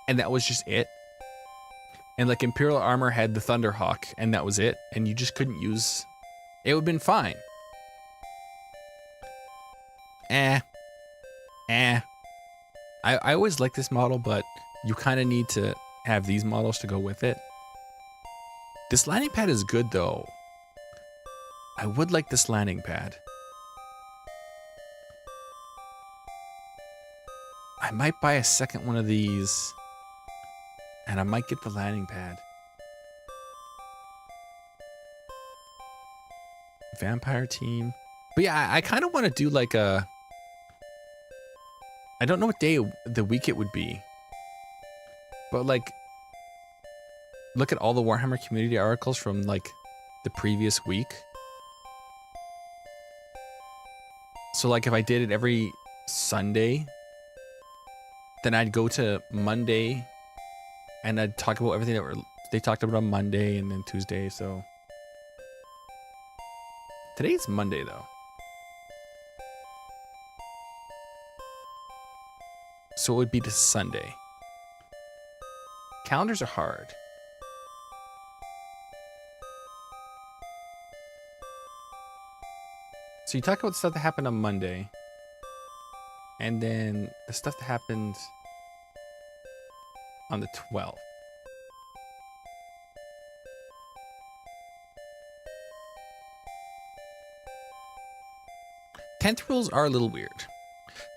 and that was just it, and like Imperial Armor had the Thunderhawk, and that was it, and you just couldn't use, it would have been fine. I always like this model, but you kind of need to have these models to go with it. This landing pad is good though. I would like this landing pad. I might buy a second one of these, and I might get the landing pad. Vampire team. But yeah, I kind of want to do like a, I don't know what day of the week it would be, but like, look at all the Warhammer community articles from like the previous week. So like if I did it every Sunday, then I'd go to Monday and I'd talk about everything that they talked about on Monday and then Tuesday. So today's Monday though. So it would be this Sunday. Calendars are hard. So you talk about stuff that happened on Monday, and then the stuff that happened on the 12th. Tenth rules are a little weird.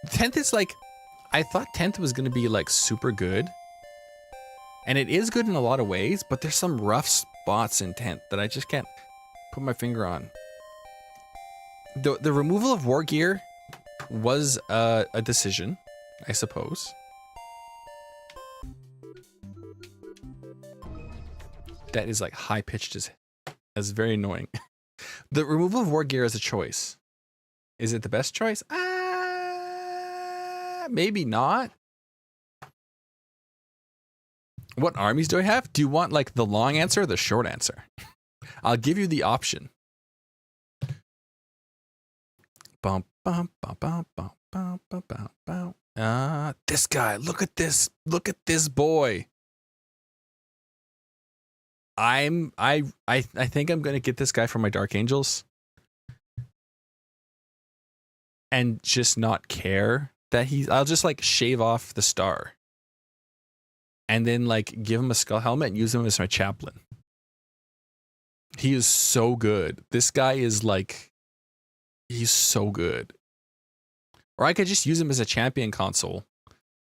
10th is like, I thought 10th was going to be like super good. And it is good in a lot of ways, but there's some rough spots in 10th that I just can't put my finger on. The removal of war gear was a decision, I suppose. That is like high pitched as very annoying. The removal of war gear is a choice. Is it the best choice? Maybe not. What armies do I have? Do you want like the long answer or the short answer? I'll give you the option. Bum, bum, bum, bum, bum, bum, bum, bum, bum. This guy. Look at this. Look at this boy. I think I'm gonna get this guy from my Dark Angels and just not care that I'll just like shave off the star and then like give him a skull helmet and use him as my chaplain. He is so good. This guy is like, he's so good. Or I could just use him as a champion console,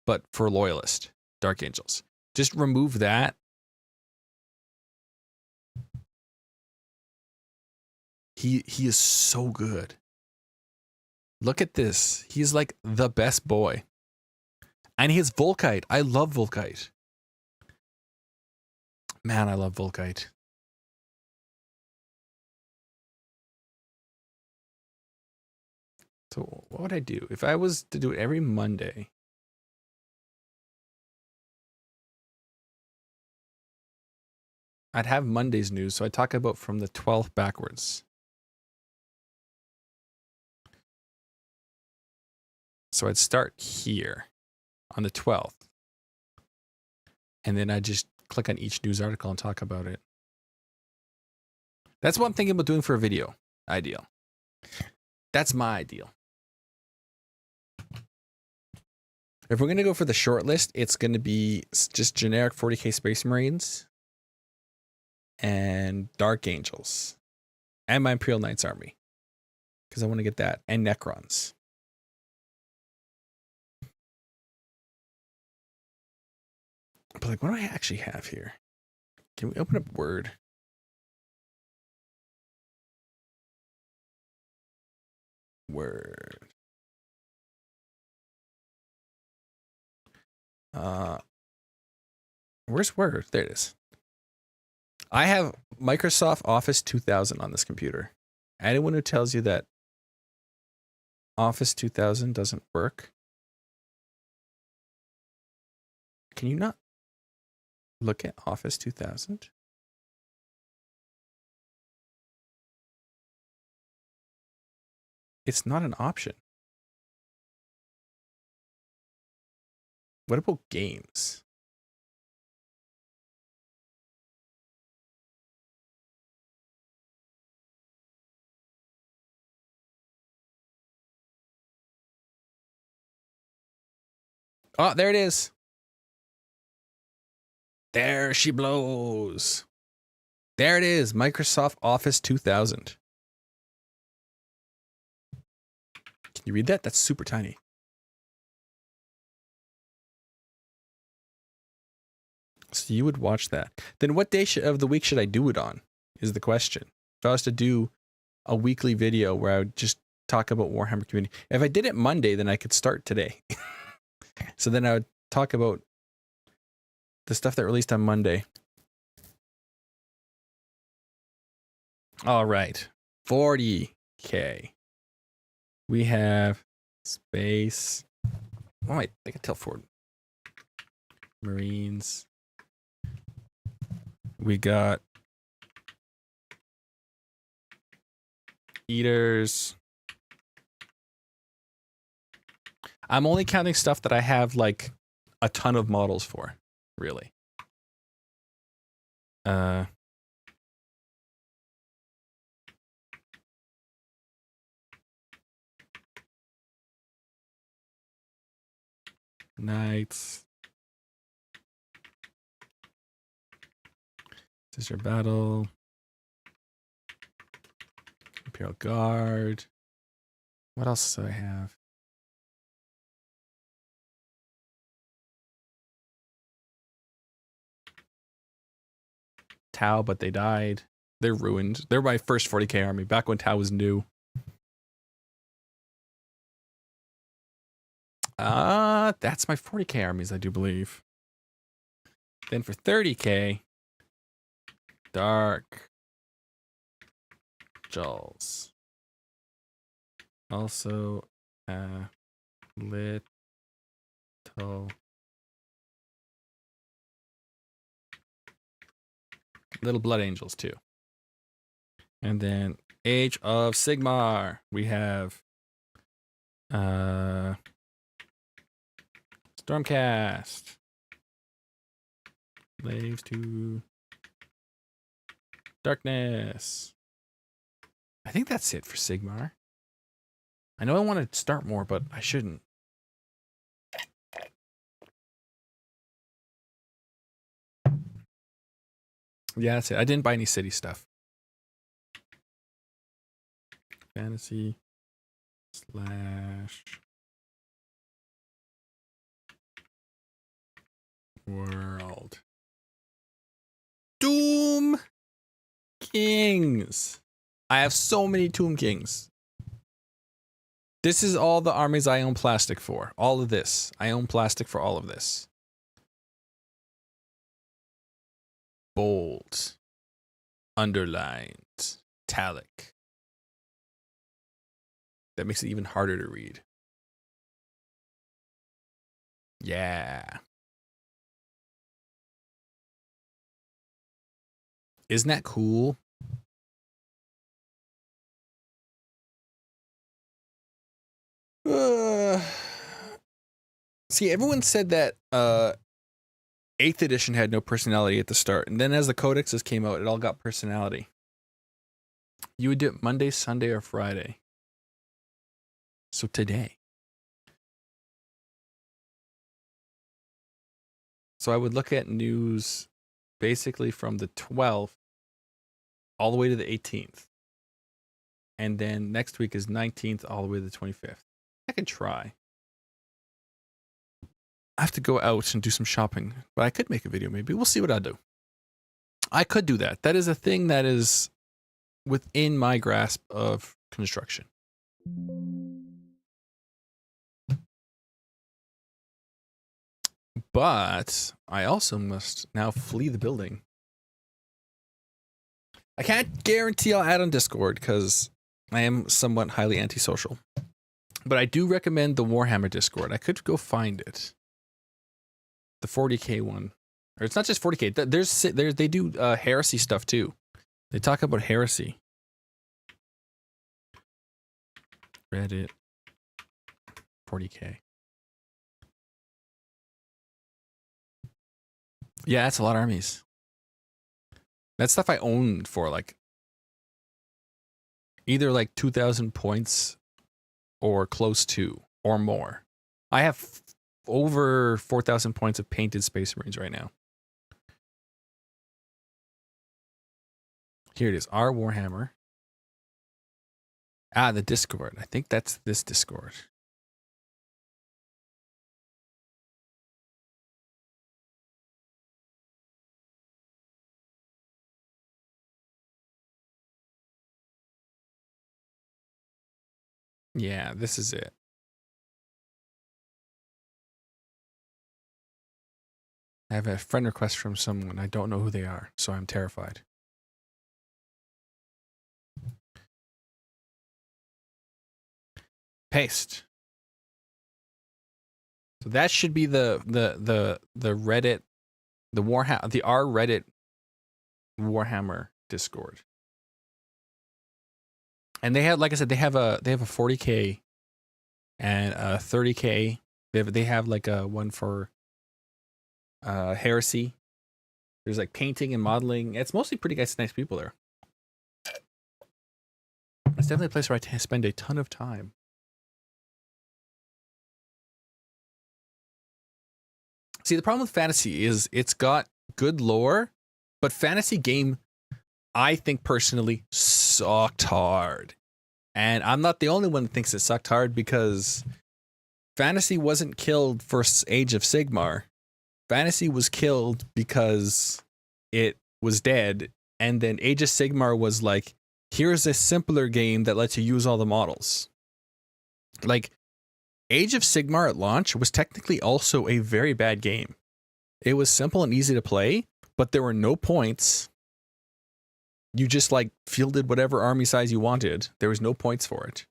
but for loyalist Dark Angels. Just remove that. He is so good. Look at this. He's like the best boy. And he has Volkite. I love Volkite. Man, I love Volkite. So what would I do? If I was to do it every Monday. I'd have Monday's news, so I talk about from the 12th backwards. So I'd start here on the 12th. And then I just click on each news article and talk about it. That's what I'm thinking about doing for a video. Ideal. That's my ideal. If we're going to go for the short list, it's going to be just generic 40k Space Marines and Dark Angels and my Imperial Knights army, because I want to get that, and Necrons. But like, what do I actually have here? Can we open up Word? Word. Where's Word? There it is. I have Microsoft Office 2000 on this computer. Anyone who tells you that Office 2000 doesn't work, can you not look at Office 2000? It's not an option. What about games? Oh, there it is. There she blows. There it is. Microsoft Office 2000. Can you read that? That's super tiny. So you would watch that. Then what day of the week should I do it on is the question. If I was to do a weekly video where I would just talk about Warhammer community. If I did it Monday, then I could start today. So then I would talk about the stuff that released on Monday. All right. 40K. We have Space. Oh, wait, I can tell forward. Marines. We got Eaters. I'm only counting stuff that I have like a ton of models for, really. Knights. This is your battle. Imperial Guard. What else do I have? Tau, but they died. They're ruined. They're my first 40k army, back when Tau was new. That's my 40k armies, I do believe. Then for 30k, Dark Jaws. Also, little Blood Angels too. And then Age of Sigmar. We have Stormcast. Slaves to Darkness. I think that's it for Sigmar. I know I want to start more, but I shouldn't. Yeah, that's it. I didn't buy any city stuff. Fantasy / world. Doom Kings. I have so many Tomb Kings. This is all the armies I own plastic for. All of this. I own plastic for all of this. Bold. Underlined. Italic. That makes it even harder to read. Yeah. Isn't that cool? See, everyone said that 8th edition had no personality at the start, and then as the codexes came out, it all got personality. You would do it Monday, Sunday, or Friday. So today. So I would look at news basically from the 12th all the way to the 18th. And then next week is 19th all the way to the 25th. I could try. I have to go out and do some shopping, but I could make a video maybe. We'll see what I do. I could do that. That is a thing that is within my grasp of construction. But I also must now flee the building. I can't guarantee I'll add on Discord because I am somewhat highly antisocial. But I do recommend the Warhammer Discord. I could go find it. The 40k one. Or it's not just 40k. They do heresy stuff too. They talk about heresy. Reddit 40k. Yeah, that's a lot of armies. That stuff I owned for like either like 2,000 points or close to or more. I have over 4,000 points of painted Space Marines right now. Here it is, our Warhammer. Ah, the Discord. I think that's this Discord. Yeah, this is it. I have a friend request from someone. I don't know who they are, so I'm terrified. Paste. So that should be the Reddit, the R Reddit Warhammer Discord. And they have, like I said, they have a 40k and a 30k. They have like a one for heresy. There's like painting and modeling. It's mostly pretty nice people there. It's definitely a place where I spend a ton of time. See, the problem with fantasy is it's got good lore, but fantasy game, I think personally, sucked hard. And I'm not the only one that thinks it sucked hard because fantasy wasn't killed for Age of Sigmar. Fantasy was killed because it was dead. And then Age of Sigmar was like, here's a simpler game that lets you use all the models. Like, Age of Sigmar at launch was technically also a very bad game. It was simple and easy to play, but there were no points. You just like fielded whatever army size you wanted. There was no points for it.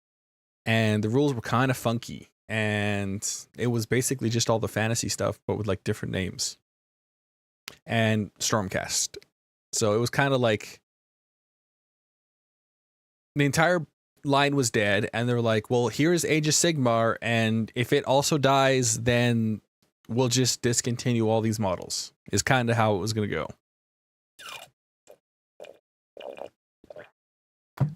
And the rules were kind of funky. And it was basically just all the fantasy stuff, but with like different names. And Stormcast. So it was kind of like the entire line was dead, and they're like, well, here's Age of Sigmar, and if it also dies, then we'll just discontinue all these models, is kind of how it was going to go.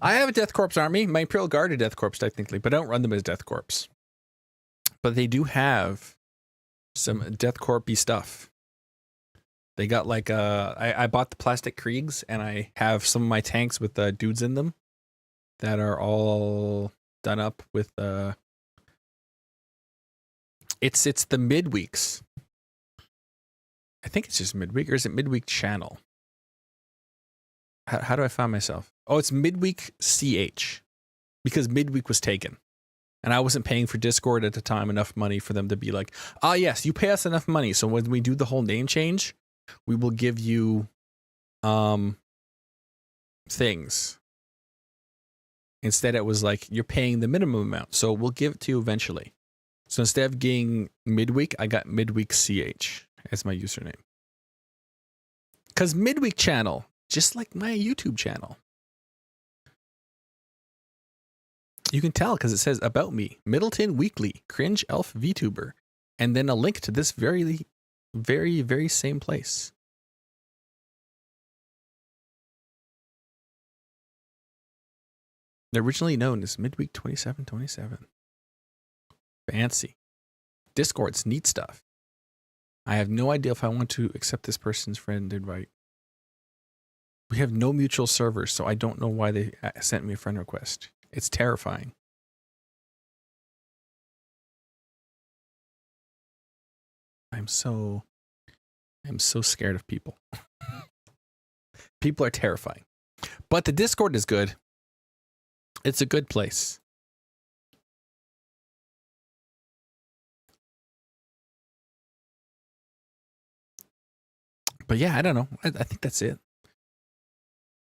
I have a Death Corps army. My Imperial Guard are Death Corps technically, but I don't run them as Death Corps. But they do have some Death Corps-y stuff. They got like I bought the plastic Kriegs, and I have some of my tanks with dudes in them that are all done up with it's the midweeks. I think it's just midweek, or is it midweek channel? How do I find myself? Oh, it's midweek CH, because midweek was taken. And I wasn't paying for Discord at the time enough money for them to be like, ah, yes, you pay us enough money. So when we do the whole name change, we will give you things. Instead, it was like, you're paying the minimum amount. So we'll give it to you eventually. So instead of getting midweek, I got midweek CH as my username. Because midweek channel, just like my YouTube channel. You can tell because it says about me, Middleton Weekly, Cringe Elf VTuber, and then a link to this very, very, very same place. They're originally known as Midweek 2727. Fancy. Discord's neat stuff. I have no idea if I want to accept this person's friend invite. We have no mutual servers, so I don't know why they sent me a friend request. It's terrifying. I'm so scared of people. People are terrifying. But the Discord is good. It's a good place. But yeah, I don't know. I think that's it.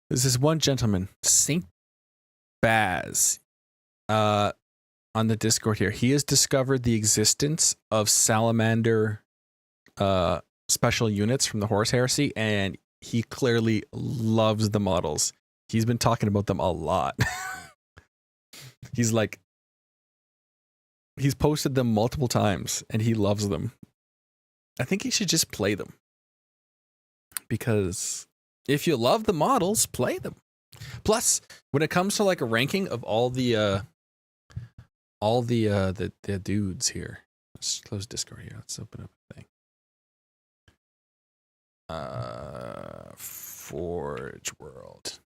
There's this one gentleman, Saint Baz, on the Discord here. He has discovered the existence of salamander special units from the Horus Heresy, and he clearly loves the models. He's been talking about them a lot. He's posted them multiple times, and he loves them. I think he should just play them. Because if you love the models, play them. Plus, when it comes to like a ranking of all the dudes here. Let's close Discord here. Let's open up a thing. Forge World.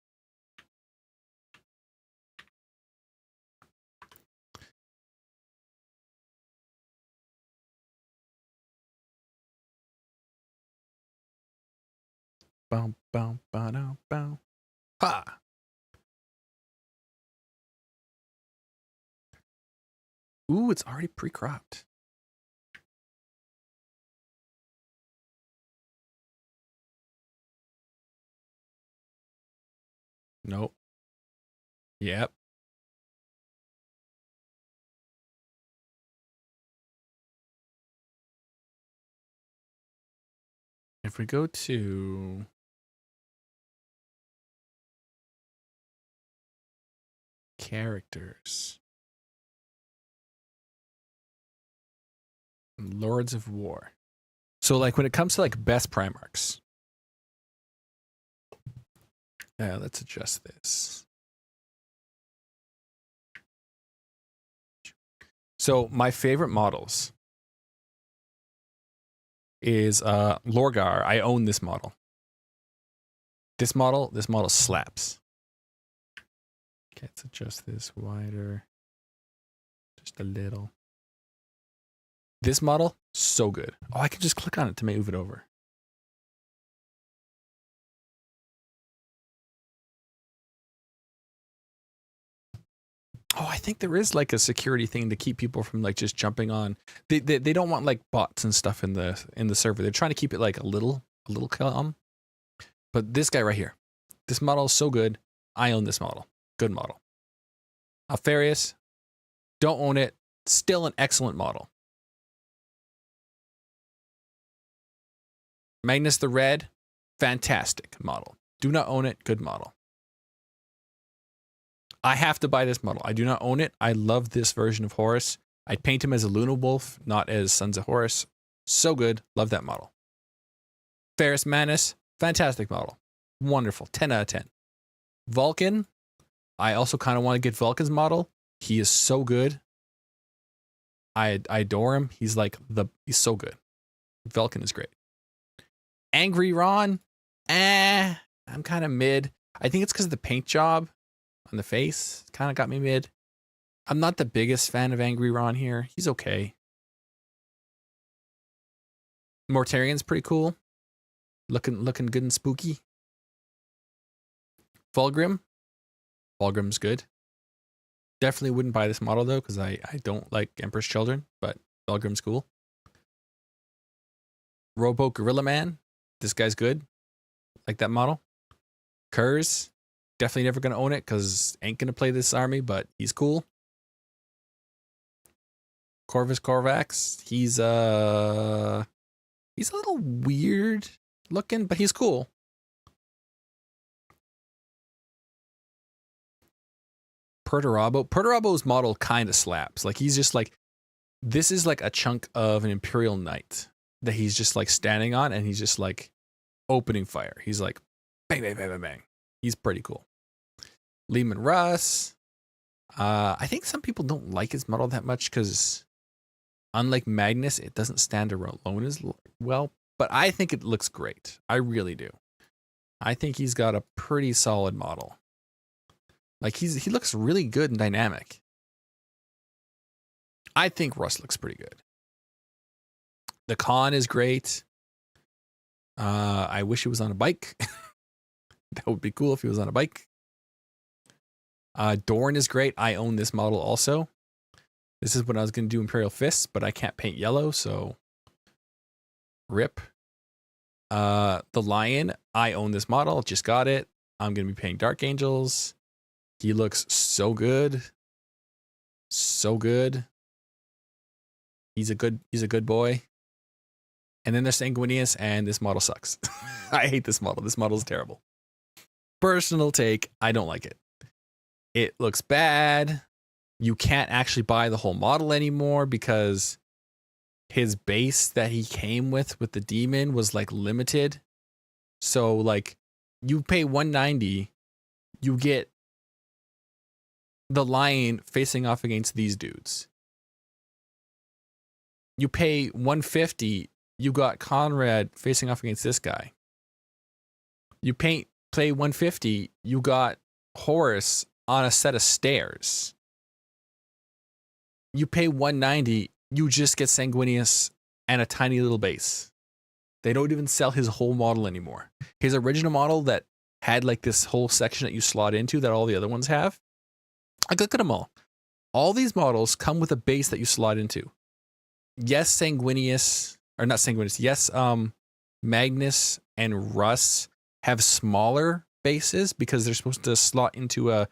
Bow, bow, bow, bow, bow. Ha! Ooh, it's already pre-cropped. Nope. Yep. If we go to characters, Lords of War. So like when it comes to like best Primarchs. Let's adjust this. So my favorite models is Lorgar. I own this model. This model slaps. Okay, let's adjust this wider. Just a little. This model, so good. Oh, I can just click on it to move it over. Oh, I think there is like a security thing to keep people from like just jumping on. They don't want like bots and stuff in the server. They're trying to keep it like a little calm. But this guy right here, this model is so good. I own this model. Good model. Alfarius, don't own it. Still an excellent model. Magnus the Red, fantastic model. Do not own it. Good model. I have to buy this model. I do not own it. I love this version of Horus. I'd paint him as a Luna Wolf, not as Sons of Horus. So good. Love that model. Ferrus Manus, fantastic model. Wonderful. 10 out of 10. Vulcan, I also kind of want to get Vulcan's model. He is so good. I adore him. He's so good. Vulcan is great. Angry Ron, I'm kind of mid. I think it's because of the paint job on the face. Kind of got me mid. I'm not the biggest fan of Angry Ron here. He's okay. Mortarian's pretty cool. Looking good and spooky. Fulgrim. Fulgrim's good. Definitely wouldn't buy this model though, because I don't like Emperor's Children, but Fulgrim's cool. Robo Gorilla Man. This guy's good. Like that model. Kurz. Definitely never gonna own it because ain't gonna play this army, but he's cool. Corvus Corvax. He's a little weird looking, but he's cool. Perturabo's model kind of slaps. Like he's just like, this is like a chunk of an Imperial Knight that he's just like standing on, and he's just like opening fire. He's like bang, bang, bang, bang, bang. He's pretty cool. Lehman Russ. I think some people don't like his model that much because unlike Magnus, it doesn't stand alone as well, but I think it looks great. I really do. I think he's got a pretty solid model. Like he looks really good and dynamic. I think Russ looks pretty good. The Khan is great. I wish he was on a bike. That would be cool if he was on a bike. Dorn is great. I own this model also. This is what I was going to do Imperial Fists, but I can't paint yellow, so rip. The Lion, I own this model. Just got it. I'm going to be painting Dark Angels. He looks so good. So good. He's a good boy. And then there's Sanguinius, and this model sucks. I hate this model. This model is terrible. Personal take, I don't like it. It looks bad. You can't actually buy the whole model anymore because his base that he came with the demon was like limited. So like you pay $190, you get the Lion facing off against these dudes. You pay $150, you got Conrad facing off against this guy. You play $150, you got Horus on a set of stairs. You pay $190, you just get Sanguinius and a tiny little base. They don't even sell his whole model anymore. His original model that had like this whole section that you slot into that all the other ones have. Like, look at them all. All these models come with a base that you slot into. Yes, Sanguinius, or not Sanguinius, yes, Magnus and Russ have smaller bases because they're supposed to slot into a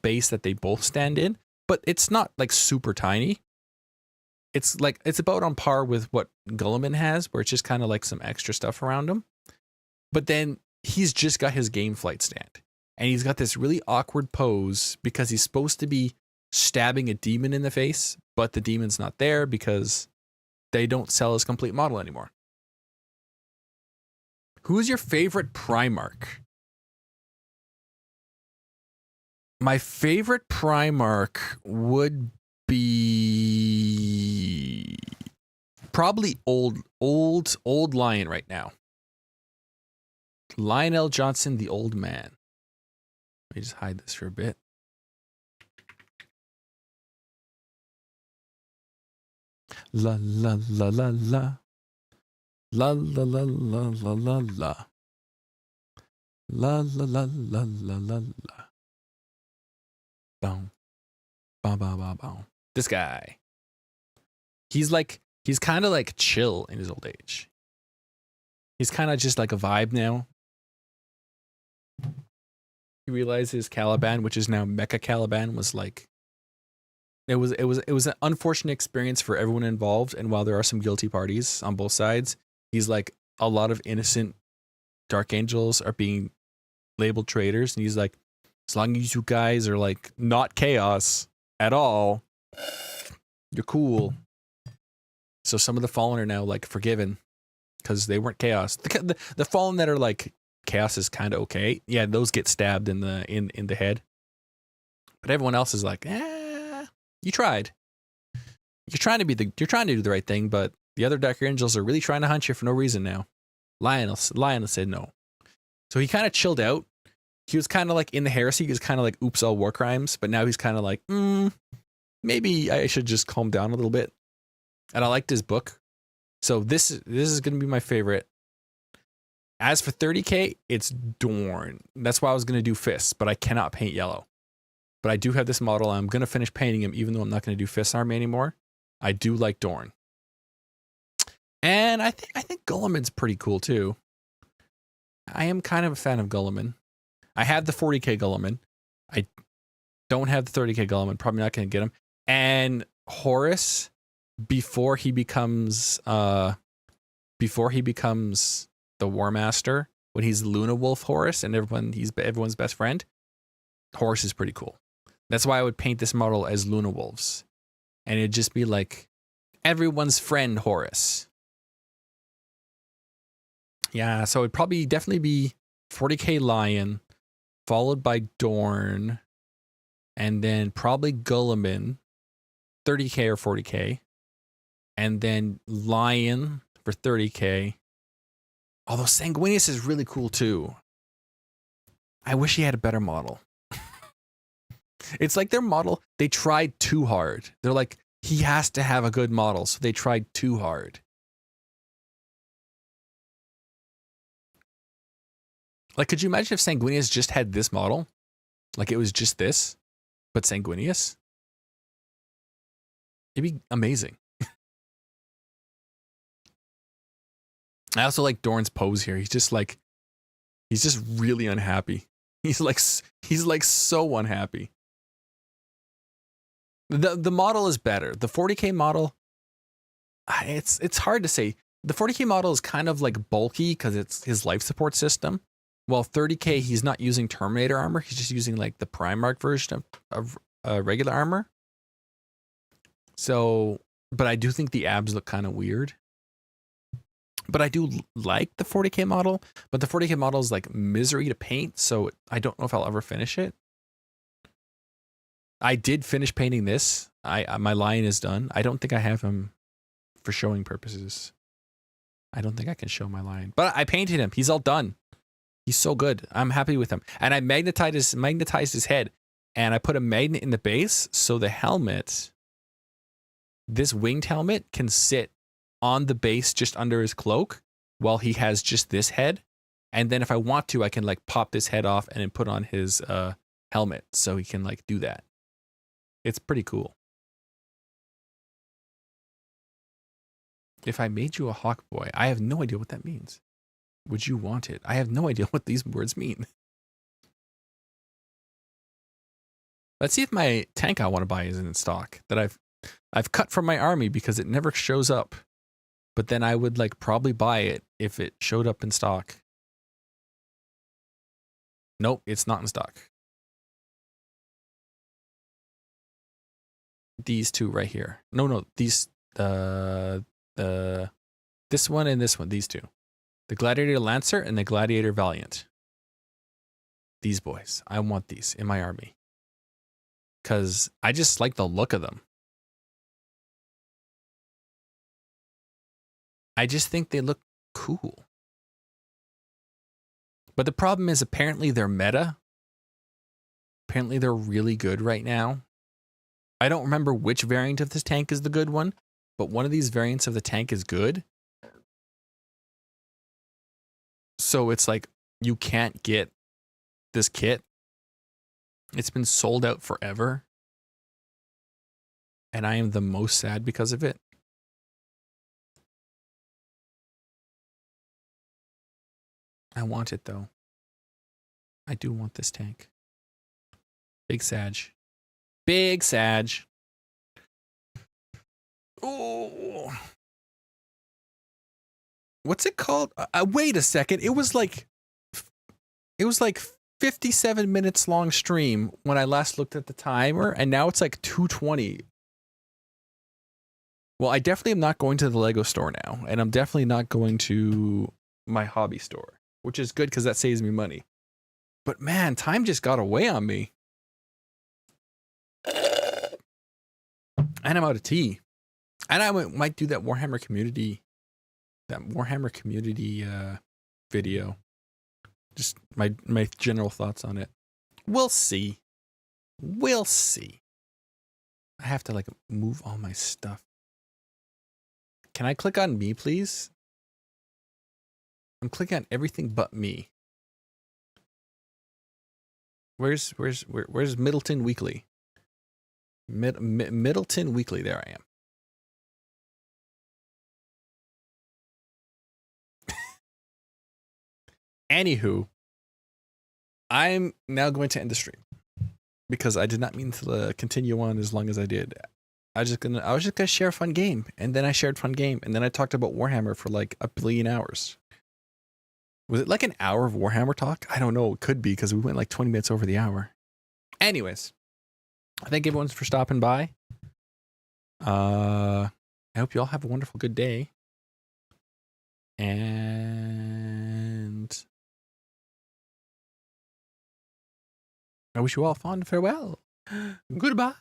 base that they both stand in, but it's not like super tiny. It's about on par with what Gulliman has, where it's just kind of like some extra stuff around him. But then he's just got his game flight stand. And he's got this really awkward pose because he's supposed to be stabbing a demon in the face, but the demon's not there because they don't sell his complete model anymore. Who is your favorite Primarch? My favorite Primarch would be probably old Lion right now. Lionel Johnson, the old man. Let me just hide this for a bit. La la la la la. La la la la la la la. La la la la la la la. Boom. Bow bow bow bow. This guy. He's kind of like chill in his old age. He's kind of just like a vibe now. He realizes Caliban, which is now Mecha Caliban, was like it was an unfortunate experience for everyone involved, and while there are some guilty parties on both sides, he's like, a lot of innocent Dark Angels are being labeled traitors, and he's like, as long as you guys are like not chaos at all, you're cool. So some of the Fallen are now like forgiven because they weren't chaos. The Fallen that are like chaos is kind of okay. Yeah, those get stabbed in the head. But everyone else is like, you tried. You're trying to do the right thing, but the other Dark Angels are really trying to hunt you for no reason now. Lionel said no. So he kind of chilled out. He was kind of like in the heresy. He was kind of like, oops, all war crimes. But now he's kind of like, maybe I should just calm down a little bit. And I liked his book. So this is going to be my favorite. As for 30K, it's Dorn. That's why I was going to do Fists, but I cannot paint yellow. But I do have this model. I'm going to finish painting him, even though I'm not going to do Fist Army anymore. I do like Dorn. And I think Gulliman's pretty cool too. I am kind of a fan of Gulliman. I have the 40K Gulliman. I don't have the 30K Gulliman. Probably not going to get him. And Horus, before he becomes the War Master, when he's Luna Wolf Horus and he's everyone's best friend, Horus is pretty cool. That's why I would paint this model as Luna Wolves. And it'd just be like everyone's friend Horus. Yeah, so it'd probably definitely be 40K Lion, followed by Dorn, and then probably Gulliman, 30K or 40K, and then Lion for 30K. Although Sanguinius is really cool too. I wish he had a better model. It's like their model, they tried too hard. They're like, he has to have a good model, so they tried too hard. Like, could you imagine if Sanguinius just had this model? Like, it was just this, but Sanguinius? It'd be amazing. I also like Dorn's pose here. He's just really unhappy. He's like so unhappy. The model is better. The 40K model, it's hard to say. The 40K model is kind of like bulky because it's his life support system. While 30K, he's not using Terminator armor. He's just using like the Primarch version of regular armor. So, but I do think the abs look kind of weird. But I do like the 40K model. But the 40K model is like misery to paint. So I don't know if I'll ever finish it. I did finish painting this. My lion is done. I don't think I have him for showing purposes. I don't think I can show my lion. But I painted him. He's all done. He's so good. I'm happy with him. And I magnetized his head. And I put a magnet in the base. So the helmet, this winged helmet, can sit on the base just under his cloak while he has just this head. And then if I want to, I can like pop this head off and then put on his helmet. So he can like do that. It's pretty cool. If I made you a hawk boy, I have no idea what that means. Would you want it? I have no idea what these words mean. Let's see if my tank I want to buy is in stock that I've cut from my army because it never shows up. But then I would like probably buy it if it showed up in stock. Nope, it's not in stock. These two right here. No, these this one and this one, these two. The Gladiator Lancer and the Gladiator Valiant. These boys. I want these in my army. Because I just like the look of them. I just think they look cool. But the problem is apparently they're meta. Apparently they're really good right now. I don't remember which variant of this tank is the good one, but one of these variants of the tank is good. So it's like, you can't get this kit. It's been sold out forever. And I am the most sad because of it. I want it though. I do want this tank. Big Sag. Big Sag. Oh. What's it called? Wait a second. It was like 57 minutes long stream when I last looked at the timer, and now it's like 2:20. Well, I definitely am not going to the Lego store now, and I'm definitely not going to my hobby store, which is good because that saves me money. But man, time just got away on me. And I'm out of tea. And I might do that Warhammer community video. Just my general thoughts on it. We'll see. We'll see. I have to like move all my stuff. Can I click on me, please? I'm clicking on everything but me. Where's Middleton Weekly? Middleton Weekly. There I am. Anywho, I'm now going to end the stream because I did not mean to continue on as long as I did. I was just gonna share a fun game, and then I shared fun game, and then I talked about Warhammer for like a billion hours. Was it like an hour of Warhammer talk? I don't know. It could be because we went like 20 minutes over the hour. Anyways, thank everyone for stopping by. I hope you all have a wonderful, good day. And I wish you all fond farewell. Goodbye.